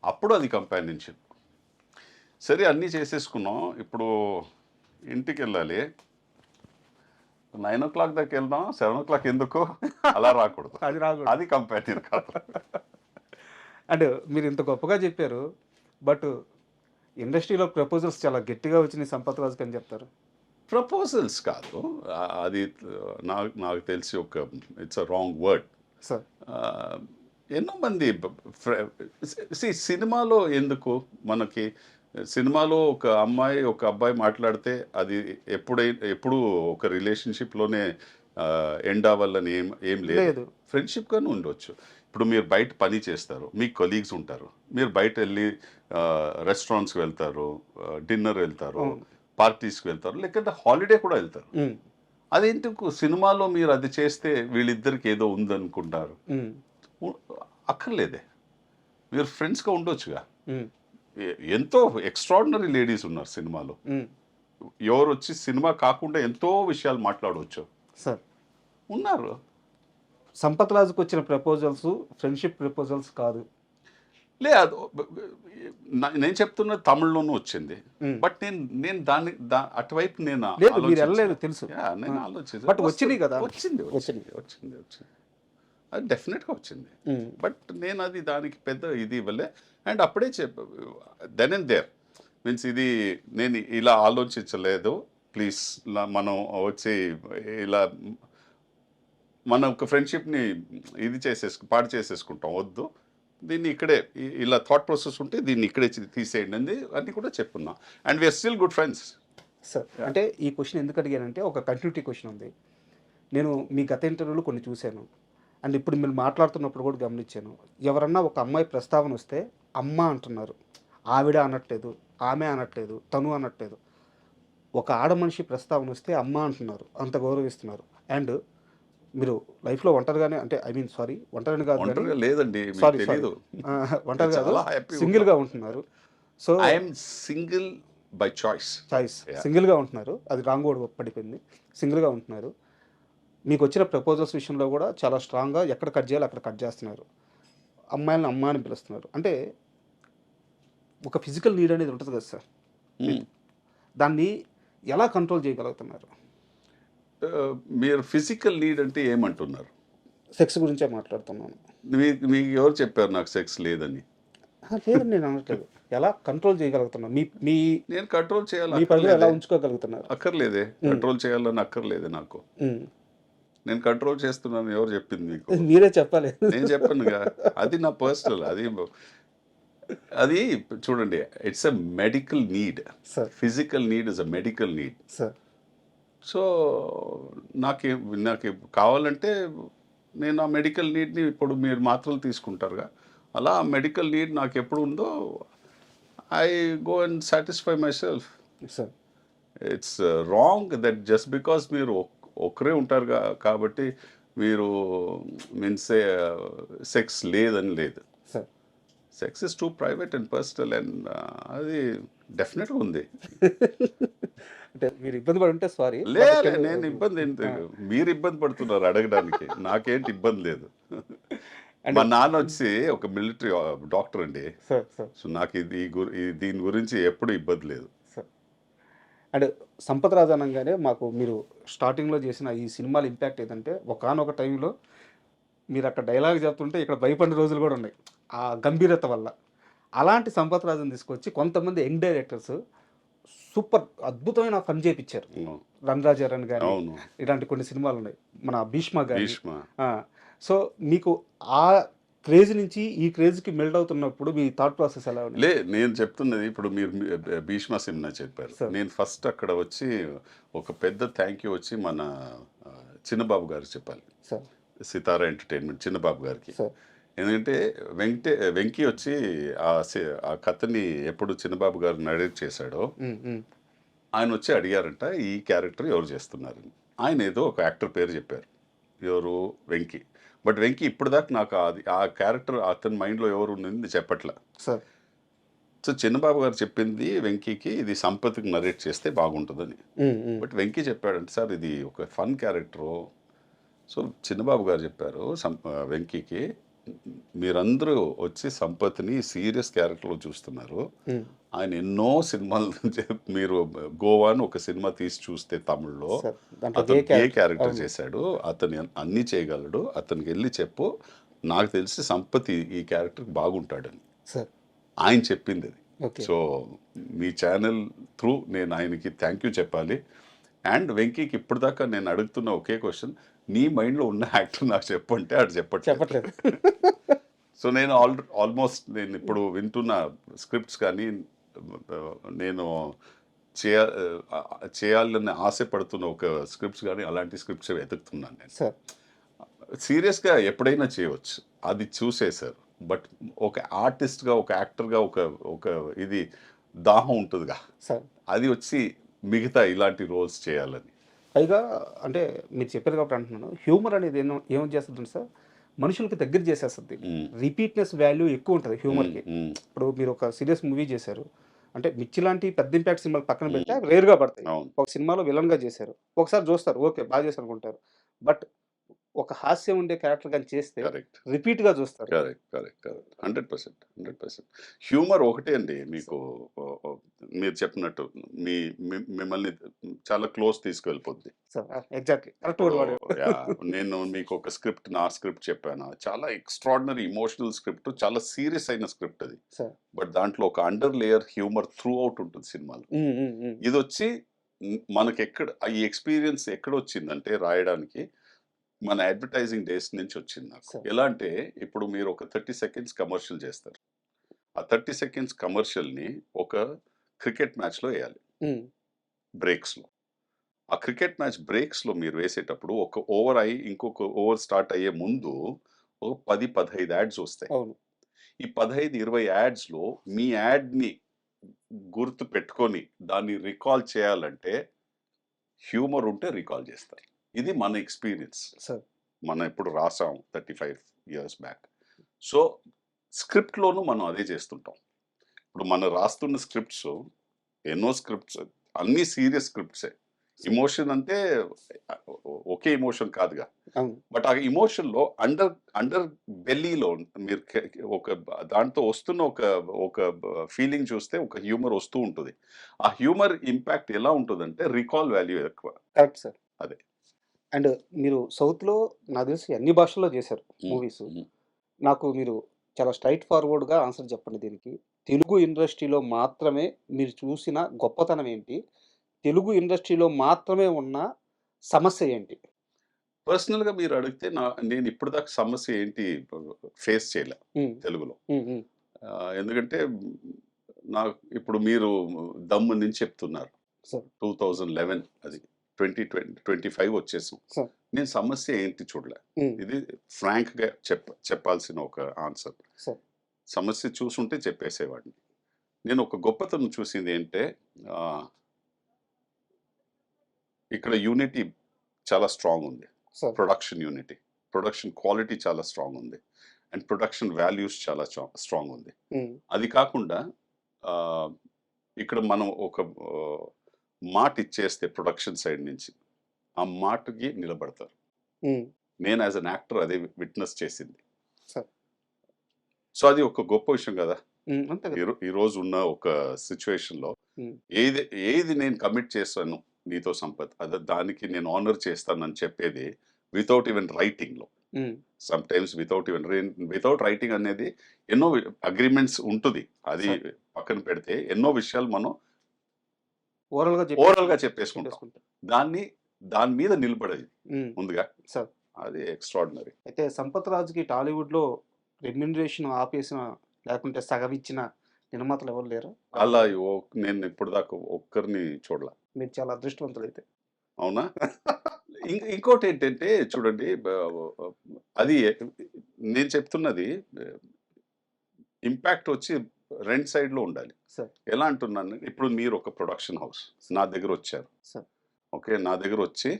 అప్పుడు అది కంపానియన్షిప్. సరే అన్నీ చేసేసుకున్నాం, ఇప్పుడు ఇంటికి వెళ్ళాలి. 9 o'clock దాకా వెళ్దాం, 7 o'clock ఎందుకు అలా రాకూడదు. అది రాకూడదు. అది కంపానియన్ కాదు. అంటే మీరు ఇంత గొప్పగా చెప్పారు, బట్ ఇండస్ట్రీలో ప్రపోజల్స్ చాలా గట్టిగా వచ్చినాయి సంపత్ రాజుకి అని చెప్తారు. ప్రపోజల్స్ కాదు, అది నాకు తెలిసి it's a wrong word. Sir ఎన్నో మంది సినిమాలో ఎందుకు మనకి, సినిమాలో ఒక అమ్మాయి ఒక అబ్బాయి మాట్లాడితే అది ఎప్పుడు ఒక రిలేషన్షిప్లోనే ఎండ్ అవ్వాలని ఏం లేదు. ఫ్రెండ్షిప్గానే ఉండొచ్చు. ఇప్పుడు మీరు బయట పని చేస్తారు, మీ కొలీగ్స్ ఉంటారు, మీరు బయట వెళ్ళి రెస్టారెంట్స్కి వెళ్తారు, డిన్నర్ వెళ్తారు, పార్టీస్కి వెళ్తారు, లేకపోతే హాలిడే కూడా వెళ్తారు. అదేంటికు సినిమాలో మీరు అది చేస్తే వీళ్ళిద్దరికి ఏదో ఉందనుకుంటారు. అక్కర్లేదే, మీరు ఫ్రెండ్స్గా ఉండొచ్చుగా. ఎంతో ఎక్స్ట్రాడినరీ లేడీస్ ఉన్నారు సినిమాలో. ఎవరు వచ్చి సినిమా కాకుండా ఎంతో విషయాలు మాట్లాడవచ్చు సార్. ఉన్నారు. సంపత్ రాజుకు వచ్చిన ప్రపోజల్స్ ఫ్రెండ్షిప్ ప్రపోజల్స్ కాదు. లేదు, నేను చెప్తున్న తమిళ్లోనూ వచ్చింది. బట్ నేను దాన్ని అటువైపు నేను మీరు వెళ్ళలేదు తెలుసు, నేను ఆలోచించాను. బట్ వచ్చింది కదా. వచ్చింది. అది డెఫినెట్గా వచ్చింది. బట్ నేను అది దానికి పెద్ద ఇది ఇవ్వలే. అండ్ అప్పుడే దెన్ అండ్ దేర్ మీన్స్ ఇది నేను ఇలా ఆలోచించలేదు. ప్లీజ్ మనం వచ్చి ఇలా మన ఒక ఫ్రెండ్షిప్ని ఇది పాడు చేసేసుకుంటాం, వద్దు. దీన్ని ఇక్కడే ఇలా థాట్ ప్రాసెస్ ఉంటే దీన్ని ఇక్కడే తీసేయండి అని కూడా చెప్పున్నా. And we're still good friends. Sir అంటే ఈ క్వశ్చన్ ఎందుకు అడిగానంటే ఒక కంటిన్యూటీ క్వశ్చన్ ఉంది. నేను మీ గత ఇంటర్వ్యూలో కొన్ని చూశాను, అండ్ ఇప్పుడు మీరు మాట్లాడుతున్నప్పుడు కూడా గమనించాను. ఎవరన్నా ఒక అమ్మాయి ప్రస్తావన వస్తే అమ్మ అంటున్నారు, ఆవిడ అనట్లేదు, ఆమె అనట్లేదు, తను అనట్లేదు. ఒక ఆడ మనిషి ప్రస్తావన వస్తే అమ్మ అంటున్నారు, అంత గౌరవిస్తున్నారు. అండ్ మీరు లైఫ్లో ఒంటరిగానే, అంటే ఐ మీన్ సారీ ఒంటరిని కాదు, లేదండి, ఒంటరి కాదు, సింగిల్గా ఉంటున్నారు. So I'm single by choice. సింగిల్గా ఉంటున్నారు, అది రాంగ్ వర్డ్ పడిపోయింది. సింగిల్గా ఉంటున్నారు. మీకు వచ్చిన ప్రపోజల్స్ విషయంలో కూడా చాలా స్ట్రాంగ్గా ఎక్కడ కట్ చేయాలి అక్కడ కట్ చేస్తున్నారు. అమ్మాయిలను అమ్మ అని పిలుస్తున్నారు. అంటే ఒక ఫిజికల్ నీడ్ అనేది ఉంటుంది కదా సార్, దాన్ని ఎలా కంట్రోల్ చేయగలుగుతున్నారు? మీరు ఫిజికల్ నీడ్ అంటే ఏమంటున్నారు? సెక్స్ గురించే మాట్లాడుతున్నాను. మీకు ఎవరు చెప్పారు నాకు సెక్స్ లేదని? లేదని నేను అనట్లేదు, ఎలా కంట్రోల్ చేయగలుగుతున్నారు? నేను కంట్రోల్ చేయాలి, మీ పరిధిలో ఎలా ఉంచుకోగలుగుతున్నారు? అక్కర్లేదే, కంట్రోల్ చేయాలని అక్కర్లేదే నాకు. నేను కంట్రోల్ చేస్తున్నాను ఎవరు చెప్పింది మీకు? మీరే చెప్పాలి. నేను చెప్పానుగా, అది నా పర్సనల్. అది చూడండి, it's a medical need. Physical need is a medical need. So నాకు కావాలంటే నేను ఆ మెడికల్ నీడ్ని, ఇప్పుడు మీరు మాత్రలు తీసుకుంటారుగా, అలా ఆ మెడికల్ నీడ్ నాకు ఎప్పుడు ఉందో I go and satisfy my self. It's wrong that just because మీరు ఒకరే ఉంటారు కాబట్టి మీరు మీన్స్ సెక్స్ లేదని లేదు. Sex is two private and personal and అది డెఫినెట్గా ఉంది. అంటే మీరు ఇబ్బంది పడి ఉంటే సారీ. లేదు నేను ఇబ్బంది ఏంటి, మీరు ఇబ్బంది పడుతున్నారు అడగడానికి, నాకేంటి ఇబ్బంది లేదు. మా నాన్న వచ్చి ఒక మిలిటరీ డాక్టర్ అండి, సార్ సార్ సో నాకు దీని గురించి ఎప్పుడు ఇబ్బంది లేదు. సార్ అండ్ సంపత్ రాజ్ అనగానే మాకు మీరు స్టార్టింగ్లో చేసిన ఈ సినిమాల ఇంపాక్ట్ ఏంటంటే ఒకానొక టైంలో మీరు అక్కడ డైలాగ్ చెప్తుంటే ఇక్కడ భయపడిన రోజులు కూడా ఉన్నాయి ఆ గంభీరత వల్ల. అలాంటి సంపత్ రాజుని తీసుకొచ్చి కొంతమంది యంగ్ డైరెక్టర్స్ సూపర్ అద్భుతమైన ఫన్ చేపించారు. రణరాజారన్ కానీ అవును, ఇలాంటి కొన్ని సినిమాలు ఉన్నాయి, మన భీష్మ కానీ. భీష్మ. సో మీకు ఆ క్రేజ్ నుంచి ఈ క్రేజ్కి మెల్ట్ అవుతున్నప్పుడు మీ థాట్ ప్రాసెస్ ఎలా ఉంది? నేను చెప్తున్నది ఇప్పుడు మీరు భీష్మ సినిమా చెప్పారు. Sir. నేను ఫస్ట్ అక్కడ వచ్చి ఒక పెద్ద థ్యాంక్ యూ వచ్చి మన చిన్నబాబు గారికి చెప్పాలి, సార్ సితారా ఎంటర్టైన్మెంట్ చిన్నబాబు గారికి. సార్ ఎందుకంటే వెంకీ వచ్చి ఆ కథని ఎప్పుడు చిన్నబాబు గారు నరేట్ చేశాడో ఆయన వచ్చి అడిగారంట ఈ క్యారెక్టర్ ఎవరు చేస్తున్నారని. ఆయన ఏదో ఒక యాక్టర్ పేరు చెప్పారు, ఎవరు, వెంకీ. బట్ వెంకీ ఇప్పుడు దాకా నాకు ఆ క్యారెక్టర్ అతని మైండ్లో ఎవరు ఉన్నది చెప్పట్లే. సార్ సో చిన్నబాబు గారు చెప్పింది వెంకీకి ఇది సంపత్కి నరేట్ చేస్తే బాగుంటుందని. బట్ వెంకీ చెప్పాడంటే సార్ ఇది ఒక ఫన్ క్యారెక్టరు. సో చిన్నబాబు గారు చెప్పారు వెంకీకి, మీరందరూ వచ్చి సంపత్ని సీరియస్ క్యారెక్టర్లో చూస్తున్నారు, ఆయన ఎన్నో సినిమాలు మీరు గోవా అని ఒక సినిమా తీసి చూస్తే తమిళ్లో అతను ఏ క్యారెక్టర్ చేశాడు, అతను అన్నీ చేయగలడు, అతనికి వెళ్ళి చెప్పు, నాకు తెలిసి సంపత్ ఈ క్యారెక్టర్ బాగుంటాడని సార్ ఆయన చెప్పింది అది. ఓకే సో మీ ఛానల్ త్రూ నేను ఆయనకి థ్యాంక్ యూ చెప్పాలి. అండ్ వెంకీకి ఇప్పటిదాకా నేను అడుగుతున్న ఒకే క్వశ్చన్, నీ మైండ్లో ఉన్న యాక్టర్ నాకు చెప్పంటే అది చెప్పట్లేదు. సో నేను ఆల్మోస్ట్ నేను ఇప్పుడు వింటున్న స్క్రిప్ట్స్ కానీ నేను చేయాలని ఆశపడుతున్న ఒక స్క్రిప్ట్స్ కానీ అలాంటి స్క్రిప్ట్స్ వెతుకుతున్నాను నేను. సార్ సీరియస్గా ఎప్పుడైనా చేయవచ్చు, అది చూసేశారు. బట్ ఒక ఆర్టిస్ట్గా ఒక యాక్టర్గా ఒక ఇది దాహం ఉంటుందిగా సార్, అది వచ్చి మిగతా ఇలాంటి రోల్స్ చేయాలని. పైగా అంటే మీరు చెప్పారు కాబట్టి అంటున్నాను, హ్యూమర్ అనేది ఏం చేస్తుంది సార్, మనుషులకి దగ్గర చేసేస్తుంది. రిపీట్నెస్ వాల్యూ ఎక్కువ ఉంటుంది హ్యూమర్కి. ఇప్పుడు మీరు ఒక సీరియస్ మూవీ చేశారు అంటే మిర్చి లాంటి పెద్ద ఇంపాక్ట్ సినిమాలు పక్కన పెడితే రేర్గా పడతాయి. ఒక సినిమాలో విలన్గా చేశారు, ఒకసారి చూస్తారు ఓకే బాగా చేశారు అనుకుంటారు. బట్ ఒక హాస్యం ఉండే క్యారెక్టర్ కానీ చేస్తే కరెక్ట్ రిపీట్గా చూస్తారు. Correct correct correct 100%. హ్యూమర్ ఒకటే అండి మీకు, మీరు చెప్పినట్టు మిమ్మల్ని చాలా క్లోజ్ తీసుకెళ్ళిపోద్ది. ఎగ్జాక్ట్లీ కరెక్ట్ వర్డ్ వాడారు. నేను మీకు ఒక నా స్క్రిప్ట్ చెప్పాను, చాలా ఎక్స్ట్రాడినరీ ఇమోషనల్ స్క్రిప్ట్, చాలా సీరియస్ అయిన స్క్రిప్ట్ అది. సార్ బట్ దాంట్లో ఒక under layer humour through out ఉంటుంది సినిమాలో. ఇది వచ్చి మనకి ఈ ఎక్స్పీరియన్స్ ఎక్కడ వచ్చిందంటే రాయడానికి మన అడ్వర్టైజింగ్ డేస్ నుంచి వచ్చింది నాకు. ఎలా అంటే ఇప్పుడు మీరు ఒక 30 seconds కమర్షియల్ చేస్తారు, ఆ 30 seconds కమర్షియల్ని ఒక క్రికెట్ మ్యాచ్లో వేయాలి బ్రేక్స్లో. ఆ క్రికెట్ మ్యాచ్ బ్రేక్స్లో మీరు వేసేటప్పుడు ఒక ఓవర్ అయ్యి ఇంకొక ఓవర్ స్టార్ట్ అయ్యే ముందు ఒక 10-15 యాడ్స్ వస్తాయి. ఈ 15-20 యాడ్స్లో మీ యాడ్ని గుర్తు పెట్టుకొని దాన్ని రికాల్ చేయాలంటే హ్యూమర్ ఉంటే రికాల్ చేస్తారు. ఇది మన ఎక్స్పీరియన్స్, మనం ఇప్పుడు రాసాం 35 years బ్యాక్. సో స్క్రిప్ట్లోనూ మనం అదే చేస్తుంటాం. ఇప్పుడు మనం రాస్తున్న స్క్రిప్ట్స్ ఎన్నో స్క్రిప్ట్స్ అన్నీ సీరియస్ స్క్రిప్ట్సే. ఇమోషన్ అంటే ఒకే ఇమోషన్ కాదుగా, బట్ ఆ ఇమోషన్లో అండర్ బెల్లీలో మీరు ఒక దాంతో వస్తున్న ఒక ఫీలింగ్ చూస్తే ఒక హ్యూమర్ వస్తూ ఉంటుంది. ఆ హ్యూమర్ ఇంపాక్ట్ ఎలా ఉంటుందంటే రికాల్ వాల్యూ ఎక్కువ. Correct sir. అదే అండ్ మీరు సౌత్లో నాకు తెలిసి అన్ని భాషల్లో చేశారు మూవీస్. నాకు మీరు చాలా స్ట్రైట్ ఫార్వర్డ్గా ఆన్సర్ చెప్పండి దీనికి. తెలుగు ఇండస్ట్రీలో మాత్రమే మీరు చూసిన గొప్పతనం ఏంటి, తెలుగు ఇండస్ట్రీలో మాత్రమే ఉన్న సమస్య ఏంటి? పర్సనల్గా మీరు అడిగితే నేను ఇప్పుడు దాకా సమస్య ఏంటి ఫేస్ చేయలే తెలుగులో. ఎందుకంటే నాకు ఇప్పుడు మీరు దమ్ము నుంచి చెప్తున్నారు 2011 అది 2025 వచ్చేసాం. నేను సమస్య ఏంటి చూడలే. ఇది ఫ్రాంక్గా చెప్పాల్సిన ఒక ఆన్సర్. సమస్య చూసుంటే చెప్పేసేవాడిని. నేను ఒక గొప్పతనం చూసింది ఏంటంటే ఇక్కడ యూనిటీ చాలా స్ట్రాంగ్ ఉంది, ప్రొడక్షన్ యూనిటీ, ప్రొడక్షన్ క్వాలిటీ చాలా స్ట్రాంగ్ ఉంది. అండ్ ప్రొడక్షన్ వాల్యూస్ చాలా స్ట్రాంగ్ ఉంది. ఉమ్, అది కాకుండా ఇక్కడ మనం ఒక మాట ఇచ్చేస్తే ప్రొడక్షన్ సైడ్ నుంచి ఆ మాటకి నిలబడతారు. ఉమ్, నేను యాజ్ అన్ యాక్టర్ అదే విట్నెస్ చేసింది. Sir. సో అది ఒక గొప్ప విషయం కదా. ఉమ్, అంతే కదా. ఈ రోజు ఉన్న ఒక సిచ్యువేషన్ లో ఉమ్, ఏది నేను కమిట్ చేస్తాను నీతో సంపత్, దానికి నేను ఆనర్ చేస్తానని చెప్పేది వితౌట్ ఈవెన్ రైటింగ్ లో. ఉమ్, సమ్ టైమ్స్ వితౌట్ రైటింగ్ అనేది ఎన్నో అగ్రిమెంట్స్ ఉంటుంది. అది Sir. పక్కన పెడితే ఎన్నో విషయాలు మనం ఓవరాల్ గా చెప్పేసుకుంటాం. చెప్పేసుకుంటాం. దాని మీద నిలబడేది ఉమ్, ముందుగా, సార్. అది ఎక్స్ట్రాడినరీ. అయితే సంపత్ రాజుకి టాలీవుడ్ లో రెమ్యునరేషన్ ఆపేసిన లేకుంటే సగం ఇచ్చిన నిర్మాతలు ఎవరు లేరు. అలా నేను ఇప్పుడు దాకా ఒక్కరిని చూడలా. మీరు చాలా అదృష్టవంతులు అయితే. అవునా? ఇంకోటి ఏంటంటే చూడండి, అది నేను చెప్తున్నది ఇంపాక్ట్ వచ్చి రెండు సైడ్ లో ఉండాలి. సార్. ఎలా అంటున్నాను, ఇప్పుడు మీరు ఒక ప్రొడక్షన్ హౌస్ నా దగ్గర వచ్చారు. సార్. ఓకే, నా దగ్గర వచ్చి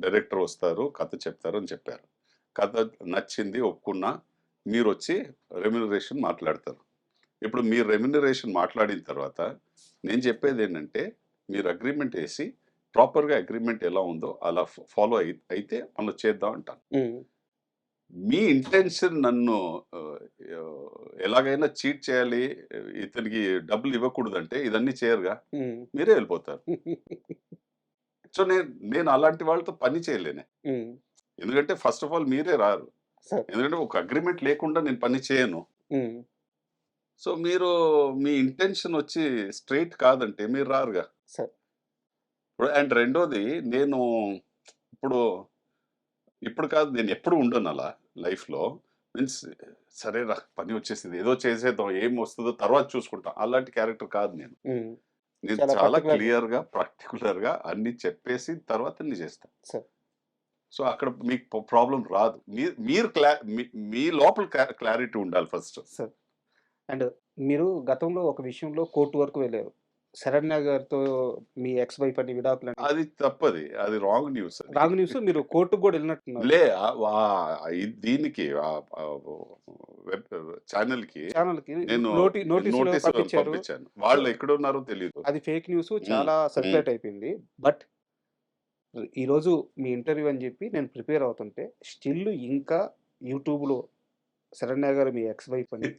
డైరెక్టర్ వస్తారు, కథ చెప్తారు అని చెప్పారు. కథ నచ్చింది, ఒప్పుకున్నా, మీరు వచ్చి రెమ్యునరేషన్ మాట్లాడతారు. ఇప్పుడు మీరు రెమ్యునరేషన్ మాట్లాడిన తర్వాత నేను చెప్పేది ఏంటంటే, మీరు అగ్రిమెంట్ వేసి ప్రాపర్గా అగ్రిమెంట్ ఎలా ఉందో అలా ఫాలో అయితే మనం చేద్దాం అంటాను. ఉమ్, మీ ఇంటెన్షన్ నన్ను ఎలాగైనా చీట్ చేయాలి, ఇతనికి డబ్బులు ఇవ్వకూడదంటే ఇదన్నీ చేయరుగా, ఉమ్, మీరే వెళ్ళిపోతారు. సో నేను అలాంటి వాళ్ళతో పని చేయలేనే. ఉమ్, ఎందుకంటే ఫస్ట్ ఆఫ్ ఆల్ మీరే రారు. సార్. ఎందుకంటే ఒక అగ్రిమెంట్ లేకుండా నేను పని చేయను. ఉమ్, సో మీరు మీ ఇంటెన్షన్ వచ్చి స్ట్రైట్ కాదంటే మీరు రారుగా. సార్. అండ్ రెండోది, నేను ఇప్పుడు కాదు, నేను ఎప్పుడు ఉండను అలా లైఫ్లో. మీన్స్ సరేరా పని వచ్చేసింది, ఏదో చేసేద్దాం, ఏం వస్తుందో తర్వాత చూసుకుంటాం, అలాంటి క్యారెక్టర్ కాదు నేను. ఉమ్, నేను చాలా చాలా particular. క్లియర్గా పర్టికులర్గా అన్ని చెప్పేసి తర్వాత నేను చేస్తాను. సార్. సో అక్కడ మీకు ప్రాబ్లం రాదు. మీరు మీ లోపల క్లారిటీ ఉండాలి ఫస్ట్. సార్. అండ్ మీరు గతంలో ఒక విషయంలో కోర్టు వరకు వెళ్ళారు. శరణ్య గారితో మీ ఎక్స్ వైఫ్ అని విడాకులు అని. అది తప్పది, అది రాంగ్ న్యూస్. Wrong news. మీరు కోర్టుకు కూడా వెళ్ళినట్టున్నారు. లే దీనికి ఛానల్ కి నేను నోటీస్ నోటీస్ పంపించారు. పంపించాను. వాళ్ళు ఎక్కడ ఉన్నారో తెలియదు. అది ఫేక్ న్యూస్, చాలా సర్క్యులేట్ అయిపోయింది. బట్ ఈరోజు మీ ఇంటర్వ్యూ అని చెప్పి నేను ప్రిపేర్ అవుతుంటే స్టిల్ ఇంకా యూట్యూబ్లో శరణ్య గారు మీ ఎక్స్ వైఫ్ అని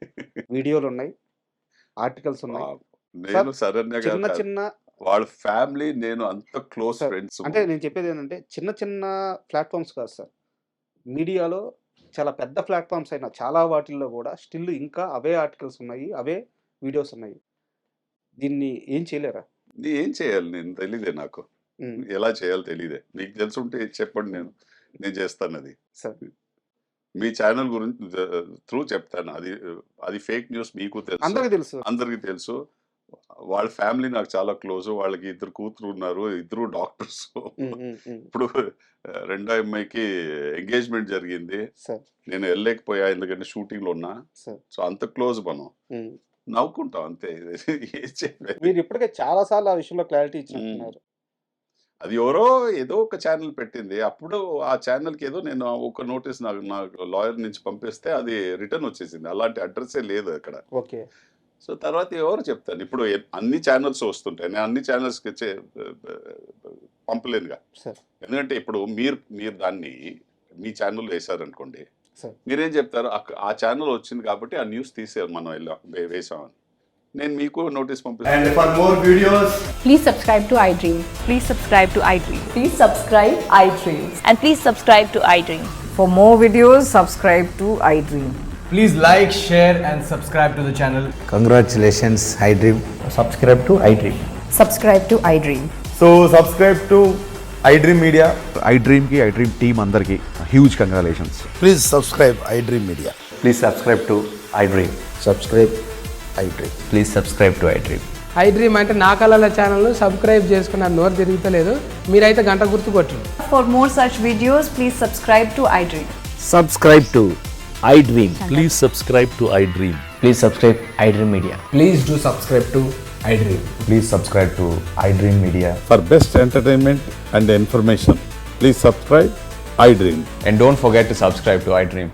వీడియోలు ఉన్నాయి, ఆర్టికల్స్ ఉన్నాయి. నేను శరణ్య చిన్న గారు చిన్న వాళ్ళ ఫ్యామిలీ, నేను అంత క్లోజ్ సార్, ఫ్రెండ్స్. అంటే నేను చెప్పేది ఏంటంటే చిన్న చిన్న ప్లాట్ఫామ్స్ కాదు సార్, మీడియాలో చాలా పెద్ద ప్లాట్ఫామ్స్ అయినా చాలా వాటిల్లో కూడా స్టిల్ ఇంకా అవే ఆర్టికల్స్ ఉన్నాయి, అవే వీడియోస్ ఉన్నాయి. దీన్ని ఏం చేయలేరా? ఏం చేయాలి, నేను తెలియదే, నాకు ఉమ్, ఎలా చేయాలో తెలియదే. మీకు తెలుసుంటే చెప్పండి, నేను చేస్తాను. అది సార్. మీ ఛానల్ గురించి త్రూ చెప్తాను. అది ఫేక్ న్యూస్, మీకు తెలుసు, అందరికీ తెలుసు. వాళ్ళ ఫ్యామిలీ నాకు చాలా క్లోజ్. వాళ్ళకి 2 కూతురు ఉన్నారు, 2 డాక్టర్స్. ఇప్పుడు రెండో అమ్మాయికి ఎంగేజ్మెంట్ జరిగింది, నేను వెళ్ళలేకపోయా ఎందుకంటే షూటింగ్ లో ఉన్నా. సో అంత క్లోజ్ మనం, నవ్వుకుంటాం అంతే. మీరు ఇప్పటికే చాలా సార్లు ఆ విషయంలో క్లారిటీ ఇచ్చినట్టున్నారు. అది ఎవరో ఏదో ఒక ఛానల్ పెట్టింది, అప్పుడు ఆ ఛానల్కి ఏదో నేను ఒక నోటీస్ నాకు లాయర్ నుంచి పంపిస్తే అది రిటర్న్ వచ్చేసింది. అలాంటి అడ్రస్సే లేదు అక్కడ. ఓకే. సో తర్వాత ఎవరు చెప్తాను, ఇప్పుడు అన్ని ఛానల్స్ వస్తుంటాయి, నేను అన్ని ఛానల్స్కి పంపలేనుగా. ఎందుకంటే ఇప్పుడు మీరు దాన్ని మీ ఛానల్ వేశారనుకోండి, మీరేం చెప్తారు, ఆ ఛానల్ వచ్చింది కాబట్టి ఆ న్యూస్ తీసే మనం వేసామని నేను మీకు నోటీస్ పంపిస్తాను. And for more videos, please subscribe to iDream. Please subscribe to iDream. Please subscribe iDream. And please subscribe to iDream. For more videos, subscribe to iDream. please like, share and subscribe to the channel. Congratulations, iDream. Subscribe to iDream. Subscribe to iDream. So subscribe to iDream Media. iDream ki iDream team andarki huge congratulations. Please subscribe iDream Media. Please subscribe to iDream. Subscribe iDream. Please subscribe to iDream. iDream అంటే నా కళల ఛానల్ను subscribe చేసుకున్న నోరు తిరుగుతలేదు, మీరైతే గంట గుర్తు కొట్టండి. For more such videos, please subscribe to iDream. Subscribe to iDream. Please subscribe to iDream. Please subscribe iDream Media. Please do subscribe to iDream. Please subscribe to iDream Media. For best entertainment and information, please subscribe iDream. And don't forget to subscribe to iDream.